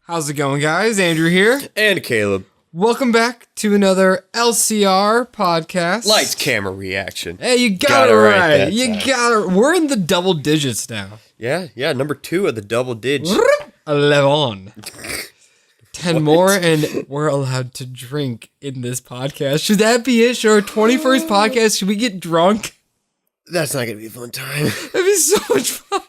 How's it going, guys? Andrew here. And Caleb. Welcome back to another LCR podcast. Lights, camera, reaction. Hey, you got it right. You got it. We're in the double digits now. Yeah, number 2 of the double digits. 11. 10 more, and we're allowed to drink in this podcast. Should that be it? Should our 21st podcast, should we get drunk? That's not going to be a fun time. That'd be so much fun.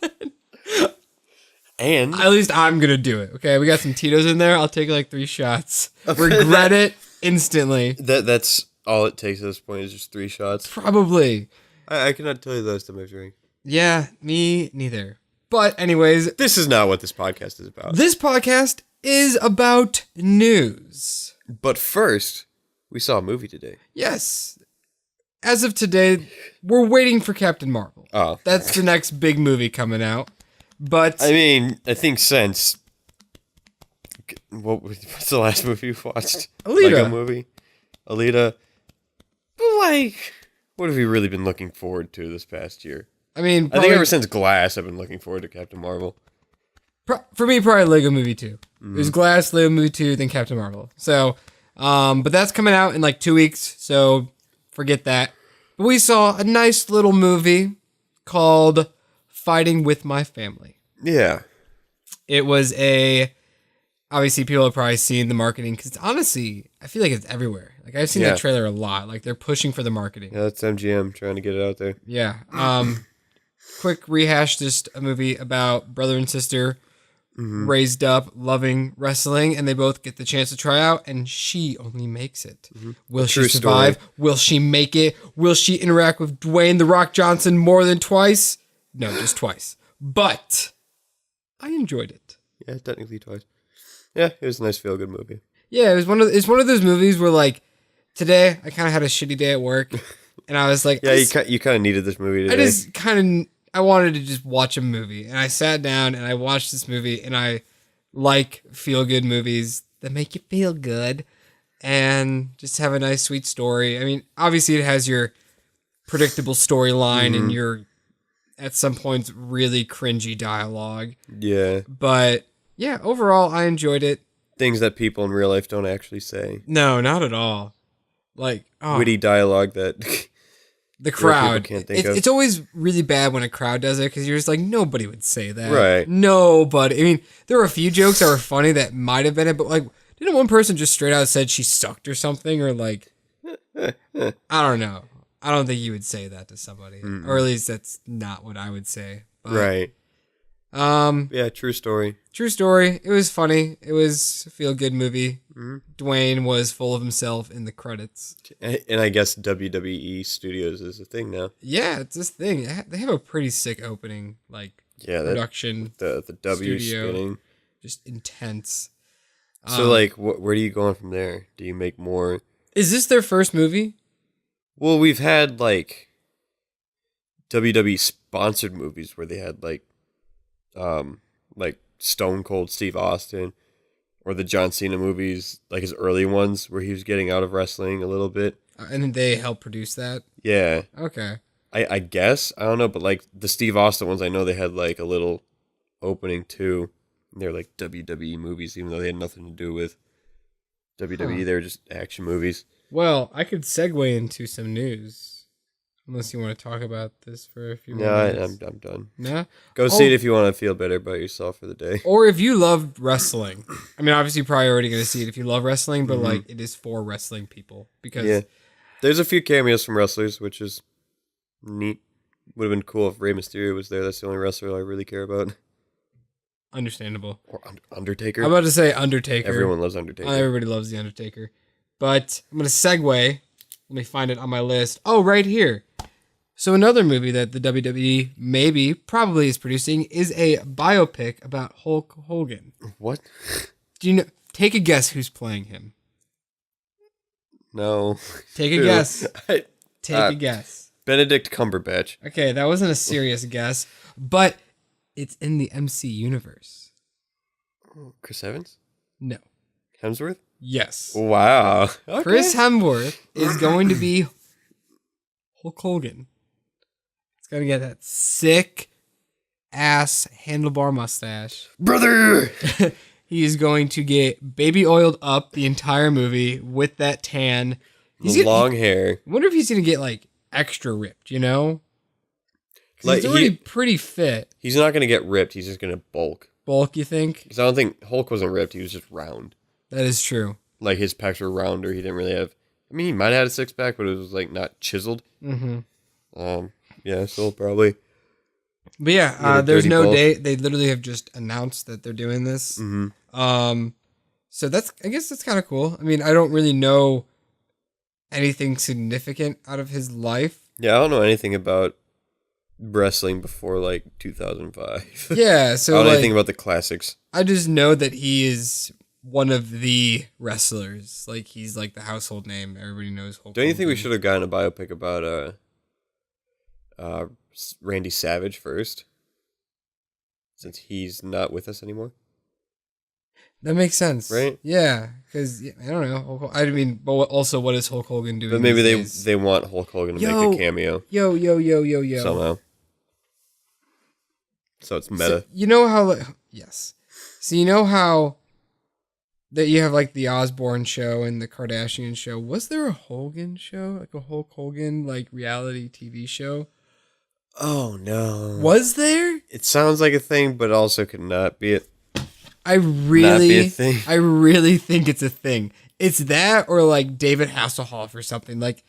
And at least I'm going to do it. Okay, we got some Tito's in there. I'll take like 3 shots. Regret it instantly. That's all it takes at this point is just 3 shots. Probably. I cannot tell you the last time I drank. Yeah, me neither. But anyways. This is not what this podcast is about. This podcast is about news. But first, we saw a movie today. Yes. As of today, we're waiting for Captain Marvel. Oh. That's the next big movie coming out. But I mean, I think since what's the last movie you watched? Alita. Lego movie. Alita. But like, what have you really been looking forward to this past year? I mean, I think ever since Glass, I've been looking forward to Captain Marvel. For me, probably Lego Movie 2. It was Glass, Lego Movie 2, then Captain Marvel. So, but that's coming out in like 2 weeks, so forget that. But we saw a nice little movie called Fighting with My Family. Yeah. It was obviously people have probably seen the marketing, because honestly, I feel like it's everywhere. Like I've seen that trailer a lot. Like they're pushing for the marketing. Yeah, that's MGM trying to get it out there. Yeah. Quick rehash, just a movie about brother and sister raised up loving wrestling, and they both get the chance to try out, and she only makes it. Will she survive? Story. Will she make it? Will she interact with Dwayne "The Rock" Johnson more than twice? No, just twice. But I enjoyed it. Yeah, technically twice. Yeah, it was a nice feel-good movie. Yeah, it's one of those movies where like today I kind of had a shitty day at work, and I was like, yeah, you kind of needed this movie today. I wanted to just watch a movie, and I sat down and I watched this movie, and I like feel-good movies that make you feel good and just have a nice, sweet story. I mean, obviously it has your predictable storyline and your, at some points, really cringy dialogue. Yeah. But yeah, overall, I enjoyed it. Things that people in real life don't actually say. No, not at all. Like, witty dialogue that the crowd can't think of. It's always really bad when a crowd does it, because you're just like, nobody would say that. Right. Nobody. I mean, there were a few jokes that were funny that might have been it, but like, didn't one person just straight out said she sucked or something? Or like, I don't know. I don't think you would say that to somebody. Or at least that's not what I would say. But, right. Yeah, true story. True story. It was funny. It was a feel-good movie. Dwayne was full of himself in the credits. And I guess WWE Studios is a thing now. Yeah, it's this thing. They have a pretty sick opening, like production. The W studio, spinning. Just intense. So like, where do you go on from there? Do you make more? Is this their first movie? Well, we've had like WWE sponsored movies where they had like Stone Cold Steve Austin, or the John Cena movies, like his early ones where he was getting out of wrestling a little bit. And they helped produce that? Yeah. Okay. I guess. I don't know, but like the Steve Austin ones, I know they had like a little opening too. They're like WWE movies, even though they had nothing to do with WWE. They were just action movies. Well, I could segue into some news. Unless you want to talk about this for a few minutes. No, I'm done. No? Go see it if you want to feel better about yourself for the day. Or if you love wrestling. I mean, obviously, you're probably already going to see it if you love wrestling, but like, it is for wrestling people. Because there's a few cameos from wrestlers, which is neat. Would have been cool if Rey Mysterio was there. That's the only wrestler I really care about. Understandable. Or Undertaker. I'm about to say Undertaker. Everyone loves Undertaker. Everybody loves the Undertaker. But I'm going to segue. Let me find it on my list. Oh, right here. So another movie that the WWE probably is producing is a biopic about Hulk Hogan. What? Do you know? Take a guess who's playing him. No. Take a guess. Take a guess. Benedict Cumberbatch. Okay, that wasn't a serious guess, but it's in the MC universe. Chris Evans? No. Hemsworth? Yes. Wow. Okay. Chris Hemsworth is going to be Hulk Hogan. He's going to get that sick ass handlebar mustache. Brother! he is going to get baby oiled up the entire movie with that tan. Long hair. I wonder if he's going to get like extra ripped, you know? Like, he's already pretty fit. He's not going to get ripped. He's just going to bulk. Bulk, you think? Because I don't think Hulk wasn't ripped. He was just round. That is true. Like, his pecs were rounder. He didn't really have... I mean, he might have had a six-pack, but it was, like, not chiseled. Mm-hmm. Yeah, so probably... But yeah, there's no date. They literally have just announced that they're doing this. Mm-hmm. So I guess that's kind of cool. I mean, I don't really know anything significant out of his life. Yeah, I don't know anything about wrestling before like 2005. Yeah, so I don't know like, anything about the classics. I just know that he is one of the wrestlers. Like, he's like the household name. Everybody knows Hulk Don't you think we Hogan. should have gotten a biopic about Randy Savage first? Since he's not with us anymore. That makes sense. Right? Yeah, because I don't know. I mean, but also, what is Hulk Hogan doing? But maybe these days? they want Hulk Hogan to make a cameo. Yo. Somehow. So it's meta. So, you know how... Yes. So you know how that you have like the Osborne show and the Kardashian show. Was there a Hogan show? Like a Hulk Hogan like reality TV show? Oh, no. Was there? It sounds like a thing, but also could not be it. I really think it's a thing. It's that or like David Hasselhoff or something. Like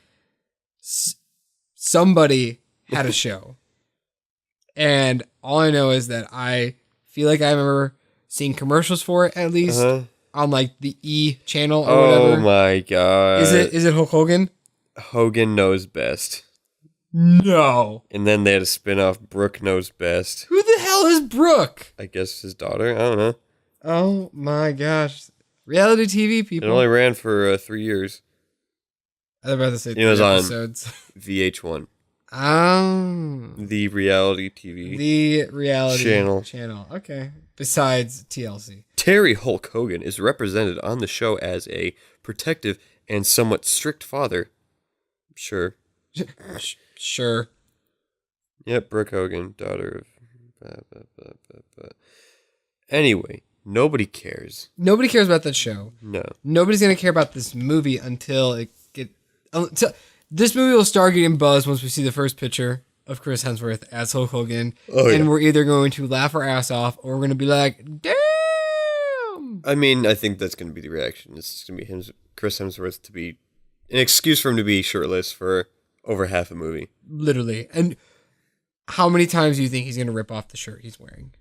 somebody had a show. And all I know is that I feel like I remember seeing commercials for it at least on like the E channel or whatever. Oh my god. Is it Hulk Hogan? Hogan Knows Best. No. And then they had a spin-off, Brooke Knows Best. Who the hell is Brooke? I guess his daughter? I don't know. Oh my gosh. Reality TV people. It only ran for 3 years. I was about to say 3 was episodes. On VH1. Oh. The reality TV. The reality channel. Okay. Besides TLC. Terry Hulk Hogan is represented on the show as a protective and somewhat strict father. Sure. Sure. Yep, Brooke Hogan, daughter of... Anyway, nobody cares. Nobody cares about that show. No. Nobody's going to care about this movie until this movie will start getting buzz once we see the first picture of Chris Hemsworth as Hulk Hogan. And we're either going to laugh our ass off or we're going to be like, damn! I mean, I think that's going to be the reaction. It's going to be Chris Hemsworth to be... an excuse for him to be shirtless for over half a movie. Literally. And how many times do you think he's going to rip off the shirt he's wearing?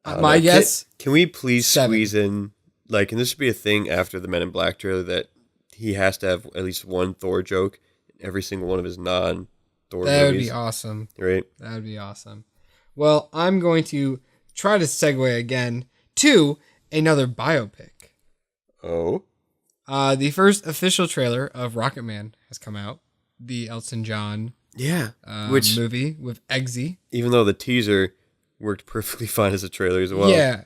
My guess? Can we please 7. squeeze in... Like, and this should be a thing after the Men in Black trailer that he has to have at least one Thor joke in every single one of his non-Thor movies. That would be awesome. Right? That would be awesome. Well, I'm going to try to segue again to another biopic. Oh? The first official trailer of Rocket Man has come out. The Elton John movie with Eggsy. Even though the teaser worked perfectly fine as a trailer as well. Yeah.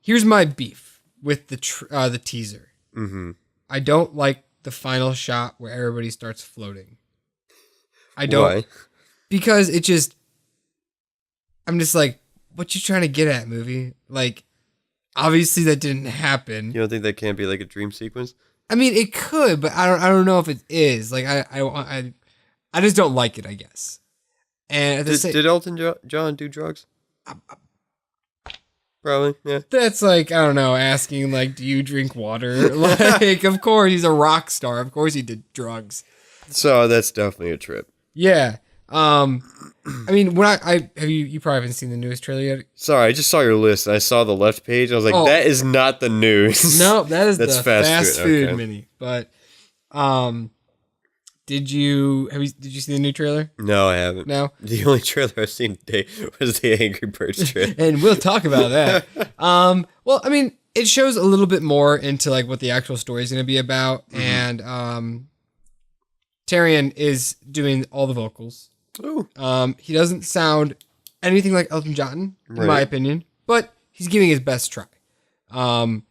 Here's my beef with the teaser. Mm-hmm. I don't like the final shot where everybody starts floating. I don't. Why? Because I'm just like, what you trying to get at, movie? Like, obviously that didn't happen. You don't think that can't be like a dream sequence? I mean, it could, but I don't know if it is. Like, I just don't like it, I guess. And did Elton John do drugs? Probably, yeah. That's like, I don't know, asking like, do you drink water? Like, of course, he's a rock star. Of course he did drugs. So that's definitely a trip. Yeah. I mean, when you probably haven't seen the newest trailer yet. Sorry, I just saw your list and I saw the left page. I was like, that is not the news. No, that is that's the fast food okay. mini. But, did you see the new trailer? No, I haven't. No? The only trailer I've seen today was the Angry Birds trailer. And we'll talk about that. Well, I mean, it shows a little bit more into like what the actual story is going to be about. Mm-hmm. And Tyrion is doing all the vocals. Ooh. He doesn't sound anything like Elton John, in my opinion, but he's giving his best try. I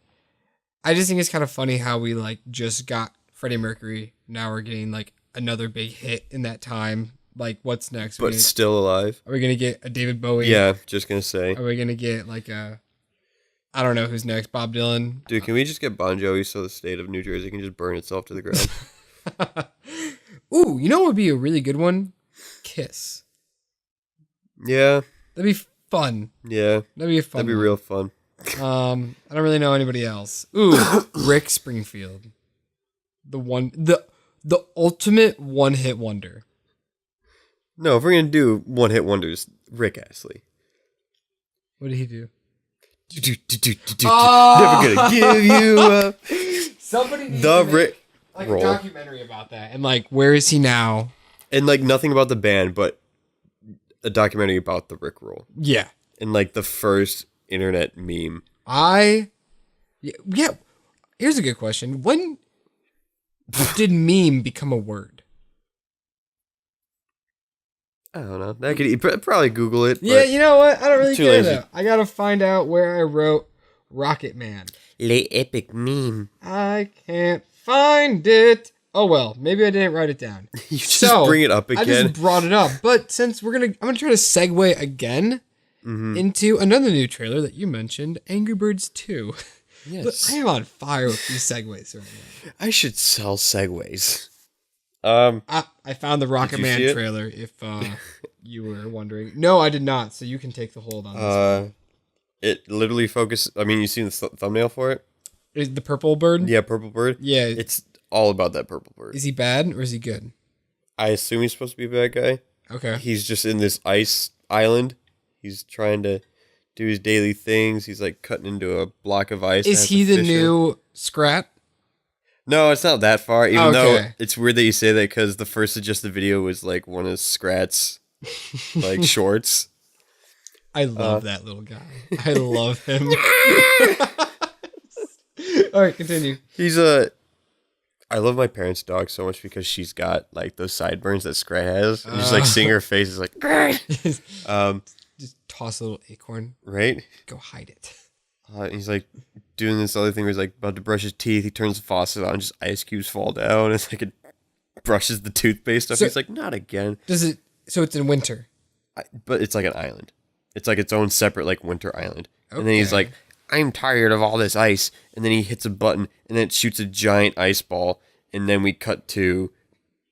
just think it's kind of funny how we like just got Freddie Mercury. Now we're getting like another big hit in that time. like what's next? But still alive. Are we gonna get a David Bowie? Yeah, just gonna say. Are we gonna get like a? I don't know who's next. Bob Dylan. Dude, can we just get Bon Jovi so the state of New Jersey can just burn itself to the ground? Ooh, you know what would be a really good one? Kiss. Yeah. That'd be fun. Yeah. That'd be a fun. That'd be one. real fun. I don't really know anybody else. Ooh, Rick Springfield. The ultimate one-hit wonder. No, if we're gonna do one-hit wonders, Rick Astley. What did he do? Never gonna give you up. Somebody needs The to make, Rick like roll. a documentary about that, and like, where is he now? And like nothing about the band, but a documentary about the Rick roll. Yeah, And like the first internet meme. Yeah. Here's a good question: when did meme become a word? I don't know. That could probably Google it. Yeah, you know what? I don't really Too care lazy. though. I gotta find out where I wrote Rocket Man. Le epic meme. I can't find it. Oh well, maybe I didn't write it down. You just bring it up I again. just brought it up, but since I'm gonna try to segue again into another new trailer that you mentioned, Angry Birds 2. Yes. I am on fire with these segues right now. I should sell Segways. I found the Rocket you Man see it? trailer. If you were wondering, no, I did not. So you can take the hold on this. It literally focuses. I mean, you seen the thumbnail for it? Is the purple bird? Yeah, purple bird. Yeah. It's all about that purple bird. Is he bad or is he good? I assume he's supposed to be a bad guy. Okay. He's just in this ice island. He's trying to do his daily things. He's like cutting into a block of ice. Is he the new Scrat? No, it's not that far. Even though Okay. it's weird that you say that because the first suggested video was like one of Scrat's like shorts. I love that little guy. I love him. All right, continue. He's I love my parents' dog so much because she's got like those sideburns that Scrat has. And just like seeing her face is like, Just toss a little acorn. right? Go hide it. He's like doing this other thing where he's like about to brush his teeth. He turns the faucet on, just ice cubes fall down. It's like it brushes the toothpaste off. So- He's like, not again. Does it? So it's in winter. But it's like an island. It's like its own separate like winter island. And then he's Okay. like, I'm tired of all this ice. And then he hits a button and then it shoots a giant ice ball. And then we cut to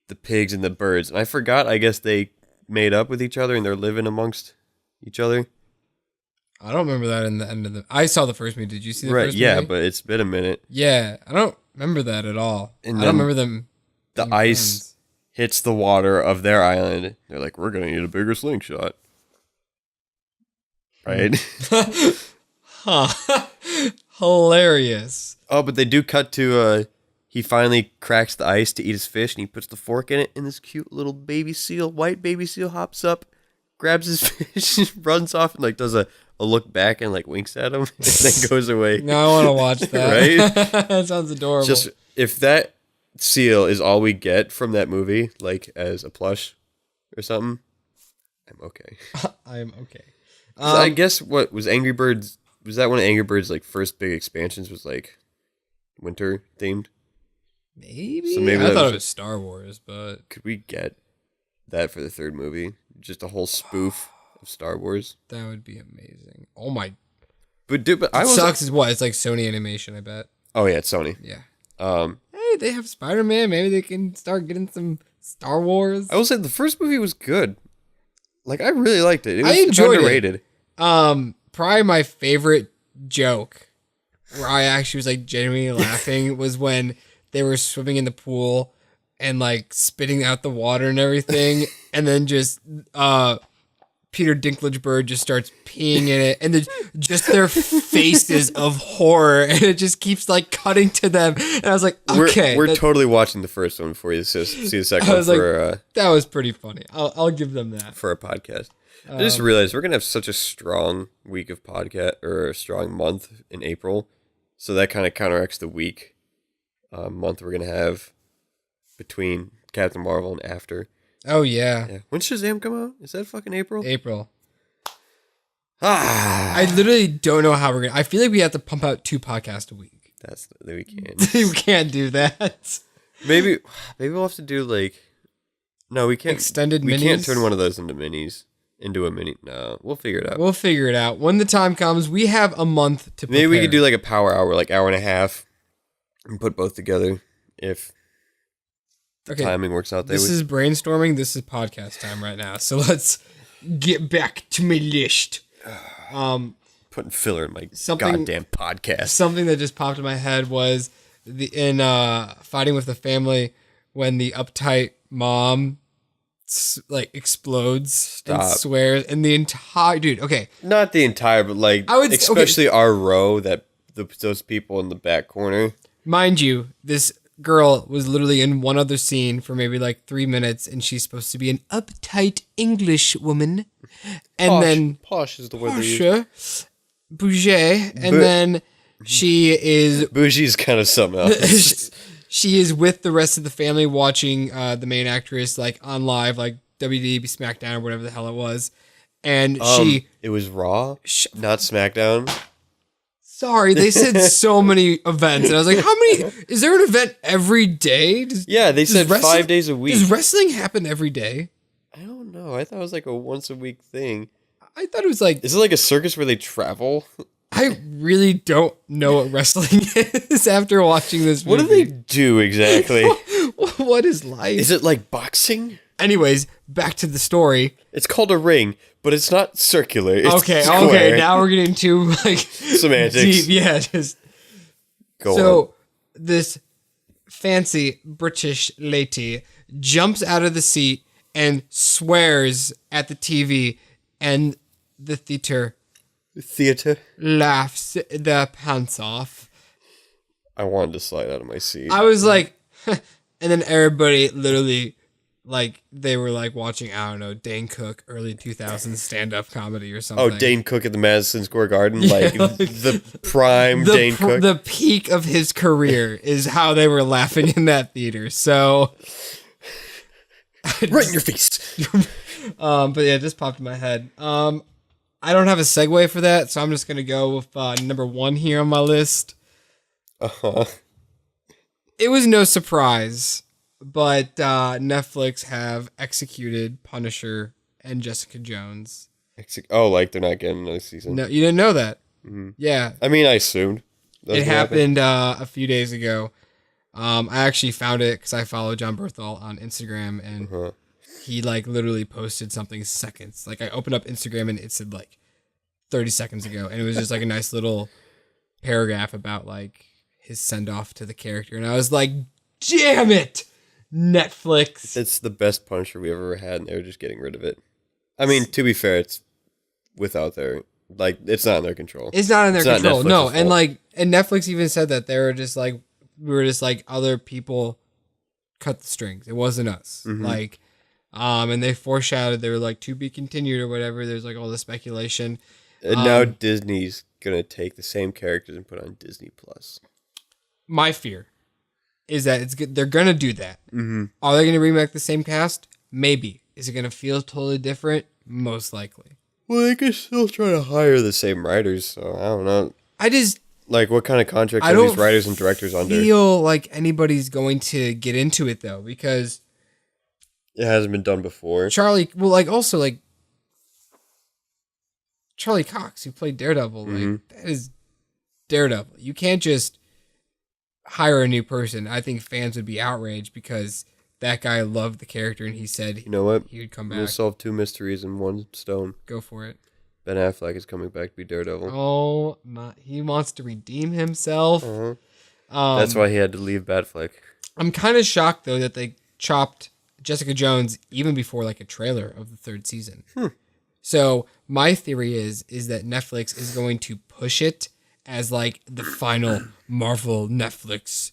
the pigs and the birds. And I forgot, I guess they made up with each other and they're living amongst each other. I don't remember that in the end of the. I saw the first movie. Did you see the Right, first yeah, movie? but it's been a minute. Yeah, I don't remember that at all. And I don't then remember them. The being ice friends. hits the water of their island. They're like, we're going to need a bigger slingshot. Right? Huh. Hilarious. Oh, but they do cut to he finally cracks the ice to eat his fish, and he puts the fork in it, and this cute little baby seal, white baby seal, hops up, grabs his fish, runs off, and like does a look back and like winks at him, and then goes away. Now I want to watch that. Right? That sounds adorable. Just if that seal is all we get from that movie, like as a plush or something, I'm okay. I am okay. 'Cause I guess what was Angry Birds, was that one of Angry Birds like first big expansions was like winter themed? Maybe. So maybe I that thought was- it was Star Wars, but Could we get that for the third movie? Just a whole spoof of Star Wars. that would be amazing. Oh my! But dude, but I It was sucks is what? It's like Sony Animation, I bet. Oh yeah, it's Sony. Yeah. Um, Hey, they have Spider-Man. Maybe they can start getting some Star Wars. I will say the first movie was good. Like I really liked it. It was I enjoyed it. underrated. Probably my favorite joke where I actually was like genuinely laughing was when they were swimming in the pool and like spitting out the water and everything, and then just Peter Dinklage Bird just starts peeing in it, and then just their faces of horror, and it just keeps like cutting to them, and I was like, okay, We're that, totally watching the first one before you see the second I one was like, for that was pretty funny. I'll give them that. for a podcast. I just realized we're gonna have such a strong week of podcast or a strong month in April, so that kind of counteracts the week month we're gonna have between Captain Marvel and after. Oh yeah, Yeah, when Shazam come out? Is that fucking April? April. Ah, I literally don't know how we're gonna. I feel like we have to pump out 2 podcasts a week. we can't. We can't do that. maybe we'll have to do like No, we can't. Extended we minis? can't turn one of those into minis. Into a mini. No, we'll figure it out. We'll figure it out. When the time comes, we have a month to prepare. Maybe we could do like a power hour, like hour and a half, and put both together if the timing works out. This is brainstorming. This is podcast time right now. So let's get back to my list. Putting filler in my goddamn podcast. Something that just popped in my head was in Fighting with the Family when the uptight mom explodes and swears, and the entire not the entire, but especially our row, that those people in the back corner. Mind you, this girl was literally in one other scene for maybe 3 minutes, and she's supposed to be an uptight English woman, and then posh is the word they use. Bougie, and then she is bougie's kind of something else. She is with the rest of the family watching the main actress on live, WWE SmackDown or whatever the hell it was, and it was Raw, not SmackDown. Sorry, they said so many events, and I was like, how many? Is there an event every day? They said 5 days a week. Does wrestling happen every day? I don't know. I thought it was a once a week thing. I thought it was Is it like a circus where they travel? I really don't know what wrestling is after watching this movie. What do they do exactly? What is life? Is it like boxing? Anyways, back to the story. It's called a ring, but it's not circular. It's okay, square. now we're getting too semantics. Deep. Yeah, just go so on. This fancy British lady jumps out of the seat and swears at the TV, and the theater laughs their pants off. I wanted to slide out of my seat. I was like, and then everybody literally, they were watching, I don't know, Dane Cook early 2000s stand-up comedy or something. Oh, Dane Cook at the Madison Square Garden, the prime Dane Cook. The peak of his career is how they were laughing in that theater. So, right in your face. But yeah, it just popped in my head. I don't have a segue for that, so I'm just gonna go with number 1 here on my list. It was no surprise, but Netflix have executed Punisher and Jessica Jones. They're not getting another season? No, you didn't know that? Mm-hmm. Yeah. I mean, I assumed. It happened a few days ago. I actually found it because I follow John Berthal on Instagram, and he literally posted something seconds. I opened up Instagram and it said 30 seconds ago, and it was just a nice little paragraph about his send off to the character, and I was like, damn it, Netflix. It's the best Punisher we ever had, and they're just getting rid of it. I mean, to be fair, it's without their it's not in their control. It's not in their control. No, fault. and Netflix even said that they were just we were just other people cut the strings. It wasn't us. Mm-hmm. And they foreshadowed they were to be continued or whatever. There's all the speculation. And now Disney's gonna take the same characters and put on Disney Plus. My fear is that they're gonna do that. Mm-hmm. Are they gonna remake the same cast? Maybe. Is it gonna feel totally different? Most likely. Well, they could still try to hire the same writers, so I don't know. I just what kind of contracts are these writers and directors under? I feel like anybody's going to get into it though, because it hasn't been done before. Charlie Cox, who played Daredevil, that is Daredevil. You can't just hire a new person. I think fans would be outraged because that guy loved the character and he said, you know what, he would come back. We'll solve 2 mysteries in 1 stone. Go for it. Ben Affleck is coming back to be Daredevil. Oh my! He wants to redeem himself. That's why he had to leave Batfleck. I'm kind of shocked though that they chopped Jessica Jones even before a trailer of the 3rd season. So my theory is that Netflix is going to push it as the final Marvel Netflix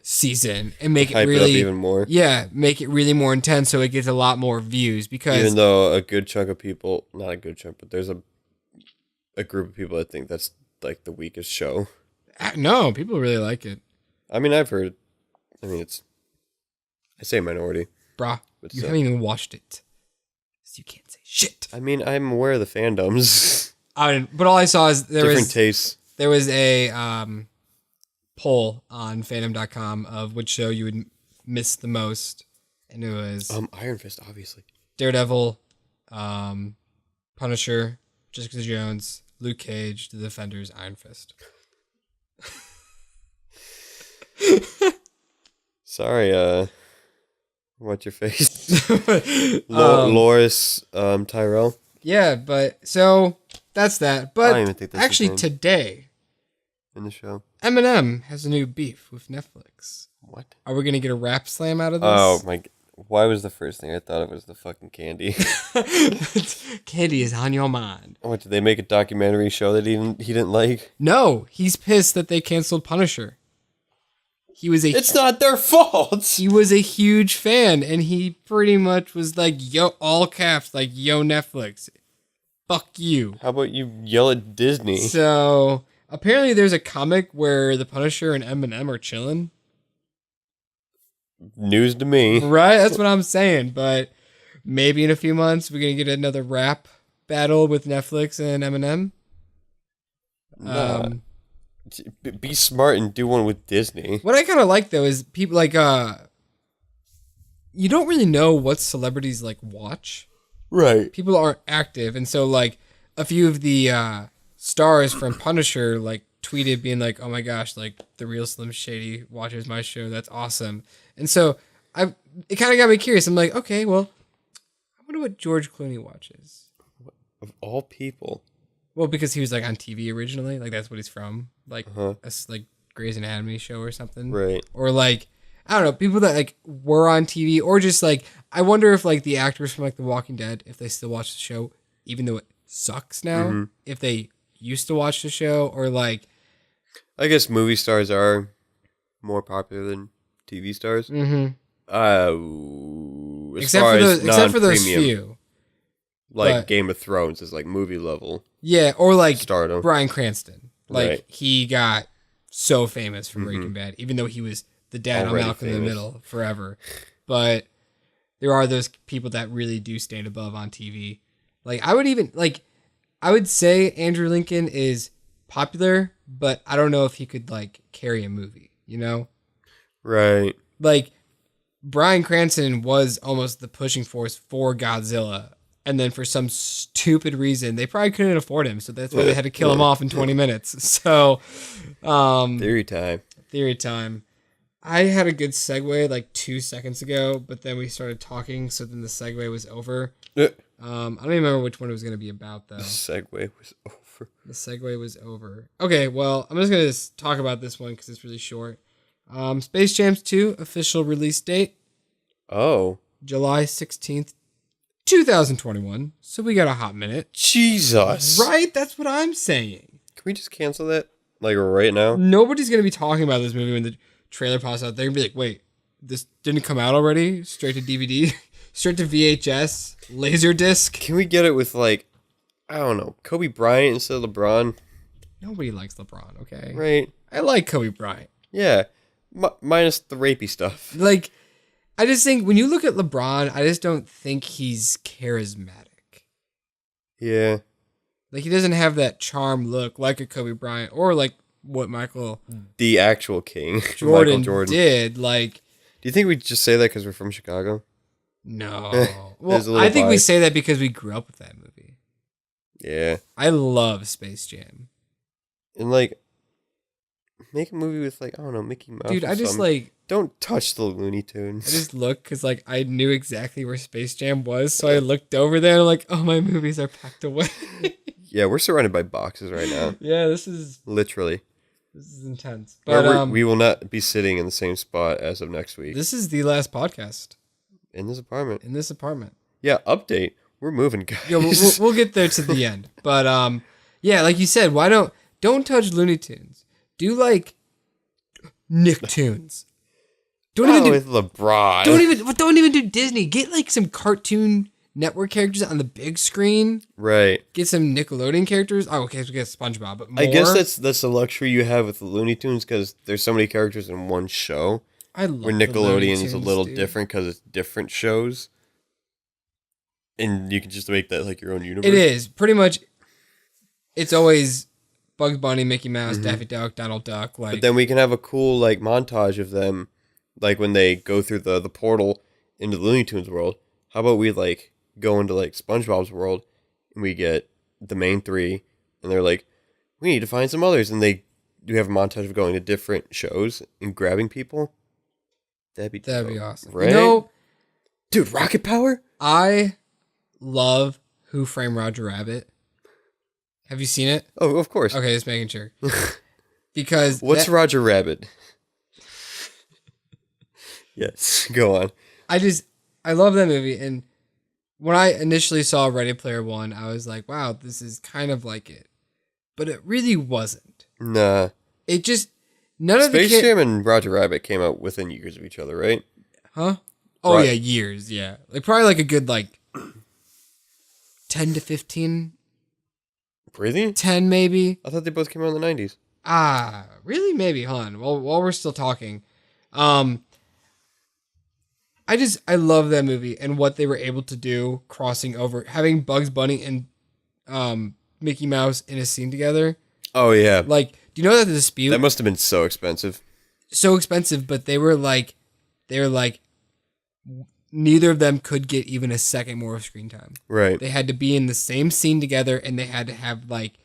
season and make Hype it really it up even more. Yeah, make it really more intense so it gets a lot more views, because even though a good chunk of people, not a good chunk, but there's a group of people that think that's the weakest show. No, people really like it. I mean, I've heard. I mean, I say minority. Bruh, you haven't even watched it, so you can't say shit. I mean, I'm aware of the fandoms. But all I saw is different tastes. There was a poll on fandom.com of which show you would miss the most, And it was Iron Fist, obviously. Daredevil, Punisher, Jessica Jones, Luke Cage, The Defenders, Iron Fist. Sorry, what's your face? Loris Tyrell. Yeah, but so that's that. But I don't even think that's his actually name. today, In the show. Eminem has a new beef with Netflix. What? Are we gonna get a rap slam out of this? Oh my! Why was the first thing I thought it was the fucking candy? Candy is on your mind. What, did they make a documentary show that he didn't like? No, he's pissed that they canceled Punisher. It's not their fault. He was a huge fan, and he pretty much was like, yo, all caps, like, yo, Netflix, fuck you. How about you yell at Disney? So, apparently there's a comic where the Punisher and Eminem are chilling. News to me. Right? That's what I'm saying, but maybe in a few months we're going to get another rap battle with Netflix and Eminem. Nah. Be smart and do one with Disney. What I kind of like, though, is people like, you don't really know what celebrities, like, watch. Right. People aren't active, and so, like, a few of the stars from Punisher, like, tweeted being like, oh my gosh, like, the real Slim Shady watches my show, that's awesome. And so, it kind of got me curious. I'm like, okay, well, I wonder what George Clooney watches. Of all people. Well, because he was, like, on TV originally, like, that's what he's from, like, like, Grey's Anatomy show or something. Right. Or, like, I don't know, people that, like, were on TV, or just, like, I wonder if, like, the actors from, like, The Walking Dead, if they still watch the show, even though it sucks now, if they used to watch the show, or, like... I guess movie stars are more popular than TV stars. Mm-hmm. Except for those few. Like But- Game of Thrones is like movie level Yeah, or, like, stardom. Bryan Cranston. Like, Right. he got so famous from Breaking Bad, even though he was the dad Already on Malcolm in the famous. Middle forever. But there are those people that really do stand above on TV. Like, I would say Andrew Lincoln is popular, but I don't know if he could, like, carry a movie, you know? Right. Like, Bryan Cranston was almost the pushing force for Godzilla. And then for some stupid reason, they probably couldn't afford him. So that's why they had to kill him off in 20 minutes. So, Theory time. theory time. I had a good segue like 2 seconds ago, but then we started talking. So then the segue was over. I don't even remember which one it was going to be about, though. Segway was over. The segue was over. Okay, well, I'm just going to talk about this one because it's really short. Space Jam 2 official release date, Oh. July 16th, 2021. So we got a hot minute. Jesus. Right? That's what I'm saying. Can we just cancel that? Like right now? Nobody's going to be talking about this movie when the trailer pops out. They're going to be like, wait, this didn't come out already? Straight to DVD? Straight to VHS? Laserdisc? Can we get it with like, I don't know, Kobe Bryant instead of LeBron? Nobody likes LeBron, okay? Right. I like Kobe Bryant. Yeah. Minus the rapey stuff. Like, I just think when you look at LeBron, I just don't think he's charismatic. Yeah. Like, he doesn't have that charm look like a Kobe Bryant or like what Michael The actual king. Jordan, Michael Jordan. did. Like, Do you think we just say that because we're from Chicago? no. There's a Well, little I think we bias. say that because we grew up with that movie. Yeah. I love Space Jam. And like, make a movie with like, I don't know, Mickey Mouse. Dude, or I just something. like, Don't touch the Looney Tunes. I just look because like I knew exactly where Space Jam was. So I looked over there and like, oh, my movies are packed away. Yeah, we're surrounded by boxes right now. Yeah, this is Literally. intense. But But we will not be sitting in the same spot as of next week. this is the last podcast In this apartment. in this apartment. Yeah, update. We're moving, guys. Yeah, we'll get there to the end. But yeah, like you said, why don't touch Looney Tunes? Do like Nicktoons. Don't Not even with LeBron. don't even do Disney. Get like some Cartoon Network characters on the big screen. Right. Get some Nickelodeon characters. Oh, okay, so we get SpongeBob, but more. I guess that's the luxury you have with the Looney Tunes because there's so many characters in one show. I love Where the Looney Nickelodeon is a Tunes, little dude. different because it's different shows. And you can just make that like your own universe. It is pretty much. It's always Bugs Bunny, Mickey Mouse, Mm-hmm. Daffy Duck, Donald Duck. Like, But then we can have a cool like montage of them, like when they go through the portal into the Looney Tunes world. How about we like go into like SpongeBob's world and we get the main three and they're like, we need to find some others, and they do have a montage of going to different shows and grabbing people. That'd be dope, awesome. right? You know, dude, rocket power. I love Who Framed Roger Rabbit. Have you seen it? Oh, of course. Okay, just making sure. Because what's Roger Rabbit? Yes, go on. I love that movie, and when I initially saw Ready Player One, I was like, wow, this is kind of like it. But it really wasn't. Nah. It just none of the Space Jam and Roger Rabbit came out within years of each other, right? Huh? Oh Right. yeah, years, yeah. Like probably like a good like 10 to 15. Really? 10 maybe. I thought they both came out in the 90s. Ah, really? Maybe, hold on. While we're still talking. I love that movie and what they were able to do crossing over, having Bugs Bunny and Mickey Mouse in a scene together. Oh yeah. Like, do you know that the dispute That must have been so expensive. so expensive, but they were like neither of them could get even a second more of screen time. Right. They had to be in the same scene together and they had to have like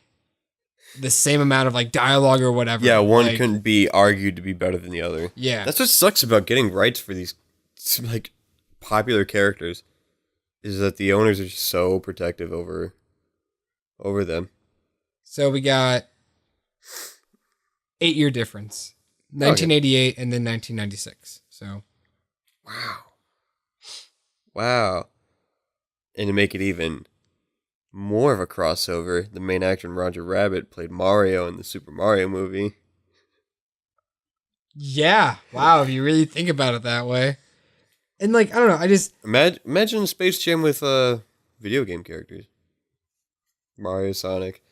the same amount of like dialogue or whatever. Yeah, one like, couldn't be argued to be better than the other. Yeah. That's what sucks about getting rights for these like popular characters, is that the owners are just so protective over them. So we got 8-year difference. 1988 and then 1996. So Wow. And to make it even more of a crossover, the main actor in Roger Rabbit played Mario in the Super Mario movie. yeah. Wow, if you really think about it that way. And like, I don't know, I just Imagine Space Jam with video game characters. Mario, Sonic.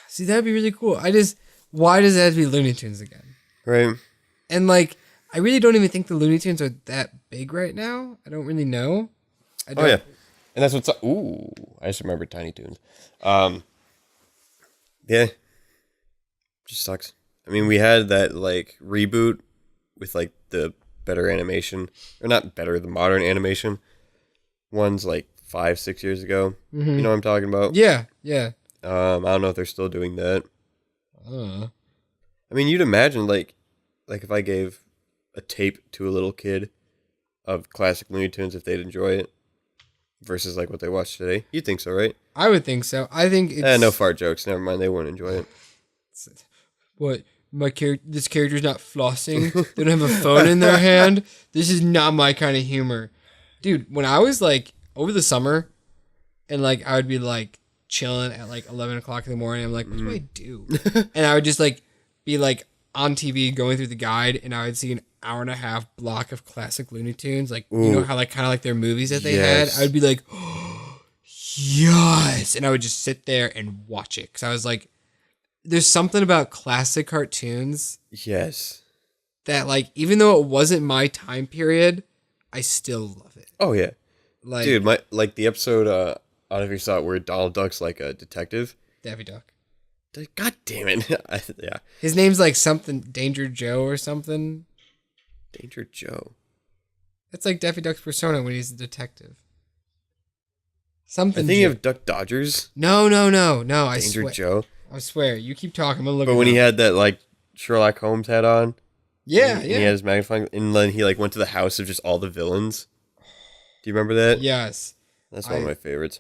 see that'd be really cool. Why does it have to be Looney Tunes again? Right. And like, I really don't even think the Looney Tunes are that big right now. I don't really know. Oh yeah. And that's what's ooh, I just remember Tiny Toons. Yeah. Just sucks. I mean, we had that like reboot with like the better animation, or not better, the modern animation ones like 5-6 years ago. Mm-hmm. You know what I'm talking about? Yeah. I don't know if they're still doing that. Uh, I mean, you'd imagine like if I gave a tape to a little kid of classic Looney Tunes, if they'd enjoy it versus like what they watch today. You'd think so, right? I would think so. I think it's No fart jokes. Never mind. They wouldn't enjoy it. what this character's not flossing. They don't have a phone in their hand. This is not my kind of humor, dude. When I was like over the summer, and like I would be like chilling at like 11 o'clock in the morning. I'm like, what do I do? And I would just like be like on TV going through the guide, and I would see an hour and a half block of classic Looney Tunes. Like, you know how like kind of like their movies that they Yes. had. I would be like, oh, yes, and I would just sit there and watch it because I was like, there's something about classic cartoons Yes. that like, even though it wasn't my time period, I still love it. Oh yeah. Like, Dude, like the episode, I don't know if you saw it, where Donald Duck's like a detective. Daffy Duck. God damn it. Yeah. His name's like something Danger Joe or something. Danger Joe. That's like Daffy Duck's persona when he's a detective. I Something. think you Joe. have Duck Dodgers. No. Danger Joe. I swear. You keep talking. I'm gonna look. But it when he up. had that like Sherlock Holmes hat on. Yeah, And he had his magnifying, and then he like went to the house of just all the villains. Do you remember that? Yes. That's one of my favorites.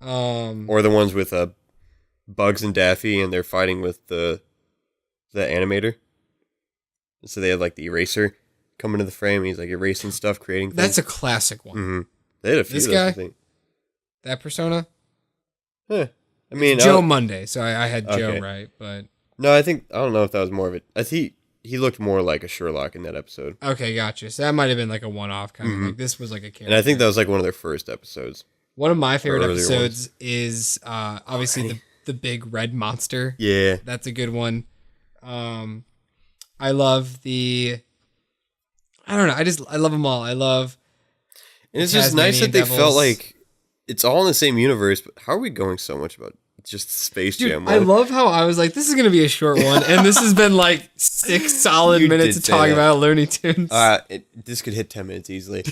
Um. Or the ones with Bugs and Daffy, and they're fighting with the animator. So they had like the eraser come into the frame, and he's like erasing stuff, creating things. That's a classic one. Mm-hmm. They had a few This of those, guy? I think. That persona. Huh. I mean, Joe Monday. So I had Joe Okay. right, but no, I don't know if that was more of it. I think he looked more like a Sherlock in that episode. okay, gotcha. So that might have been like a one-off kind of like this was like a character. And I think that was like one of their first episodes. one of my favorite earlier episodes is obviously the big red monster. Yeah. That's a good one. I love I don't know. I love them all. I love. And it's just nice that Tasmanian they Devils. felt like it's all in the same universe, but how are we going so much about just Space Dude, Jam I one. love how I was like, this is going to be a short one, and this has been like 6 solid You minutes did of say talking that. about Looney Tunes. This could hit 10 minutes easily.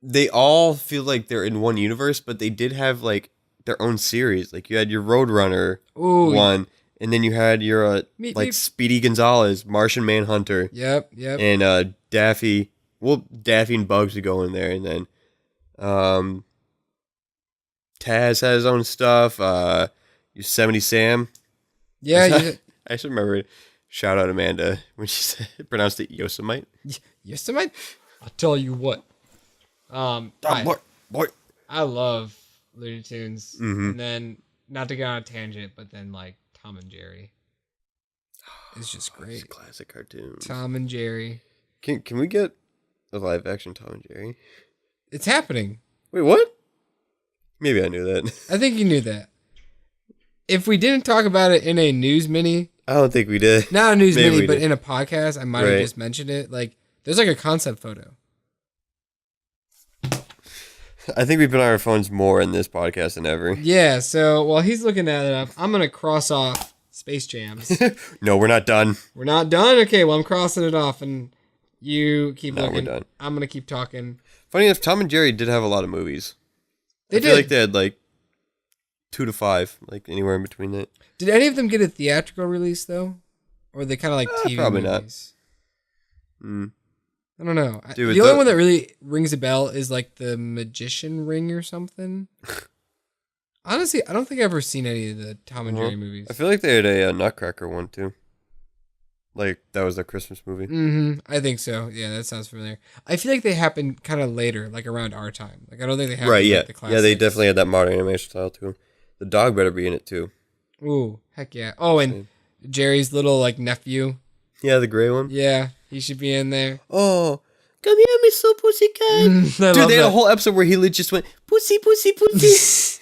They all feel like they're in one universe, but they did have like their own series. Like you had your Roadrunner one, and then you had your Meep. Speedy Gonzales, Martian Manhunter, Yep. and Daffy. Well, Daffy and Bugs would go in there, and then Taz had his own stuff. Yosemite Sam. Yeah. I should remember. Shout out Amanda when she pronounced it Yosemite. Yosemite? I'll tell you what. Boy. I love Looney Tunes. Mhm. And then, not to get on a tangent, but then like Tom and Jerry. It's just great. It's a classic cartoon. Tom and Jerry. Can we get a live action Tom and Jerry? It's happening. Wait, what? Maybe I knew that. I think you knew that. If we didn't talk about it in a news mini, I don't think we did. not a news Maybe mini, we but did. in a podcast, I might have Right. just mentioned it. Like, there's like a concept photo. I think we've been on our phones more in this podcast than ever. Yeah, so while he's looking that up, I'm going to cross off Space Jams. No, we're not done. We're not done? Okay, well, I'm crossing it off, and you keep No, we're looking. done. I'm going to keep talking. Funny enough, Tom and Jerry did have a lot of movies. They I did. feel like they had like 2 to 5, like anywhere in between that. Did any of them get a theatrical release, though? Or are they kind of like TV probably not. movies? Mm. I don't know. Dude, The only one that really rings a bell is like the Magician Ring or something. Honestly, I don't think I've ever seen any of the Tom and Jerry movies. I feel like they had a Nutcracker one too. Like that was their Christmas movie. Mm-hmm. I think so. Yeah, that sounds familiar. I feel like they happened kind of later, like around our time. Like I don't think they happened Right? Yeah. like the classics. Yeah, they definitely had that modern animation style too. The dog better be in it too. Ooh, heck yeah. Oh, and Jerry's little like nephew. Yeah, the gray one. Yeah, he should be in there. Oh, come here, Miss Little Pussycat. I Dude, love they had a that. whole episode where he just went pussy, pussy, pussy.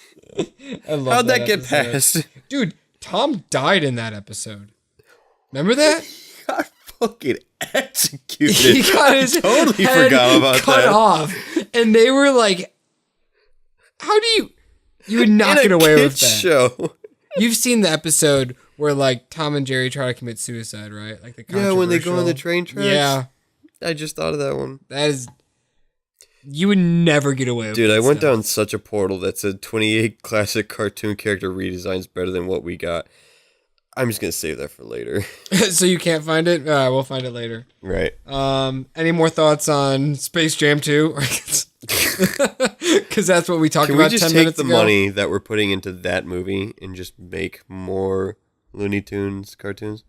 I love How'd that get episode. past? Dude, Tom died in that episode. Remember that? Got fucking executed. He got his I totally head forgot about cut that. off, and they were like, "How do you would not In get a away with kid's that?" show. You've seen the episode where like Tom and Jerry try to commit suicide, right? Like the Yeah, when they go on the controversial- train tracks. Yeah, I just thought of that one. that is. You would never get away with. Dude, that I went stuff. down such a portal that said 28 classic cartoon character redesigns better than what we got. I'm just going to save that for later. So you can't find it. We'll find it later. Right. Any more thoughts on Space Jam 2? Because that's what we talked Can we about just 10 take minutes the ago. money that we're putting into that movie and just make more Looney Tunes cartoons?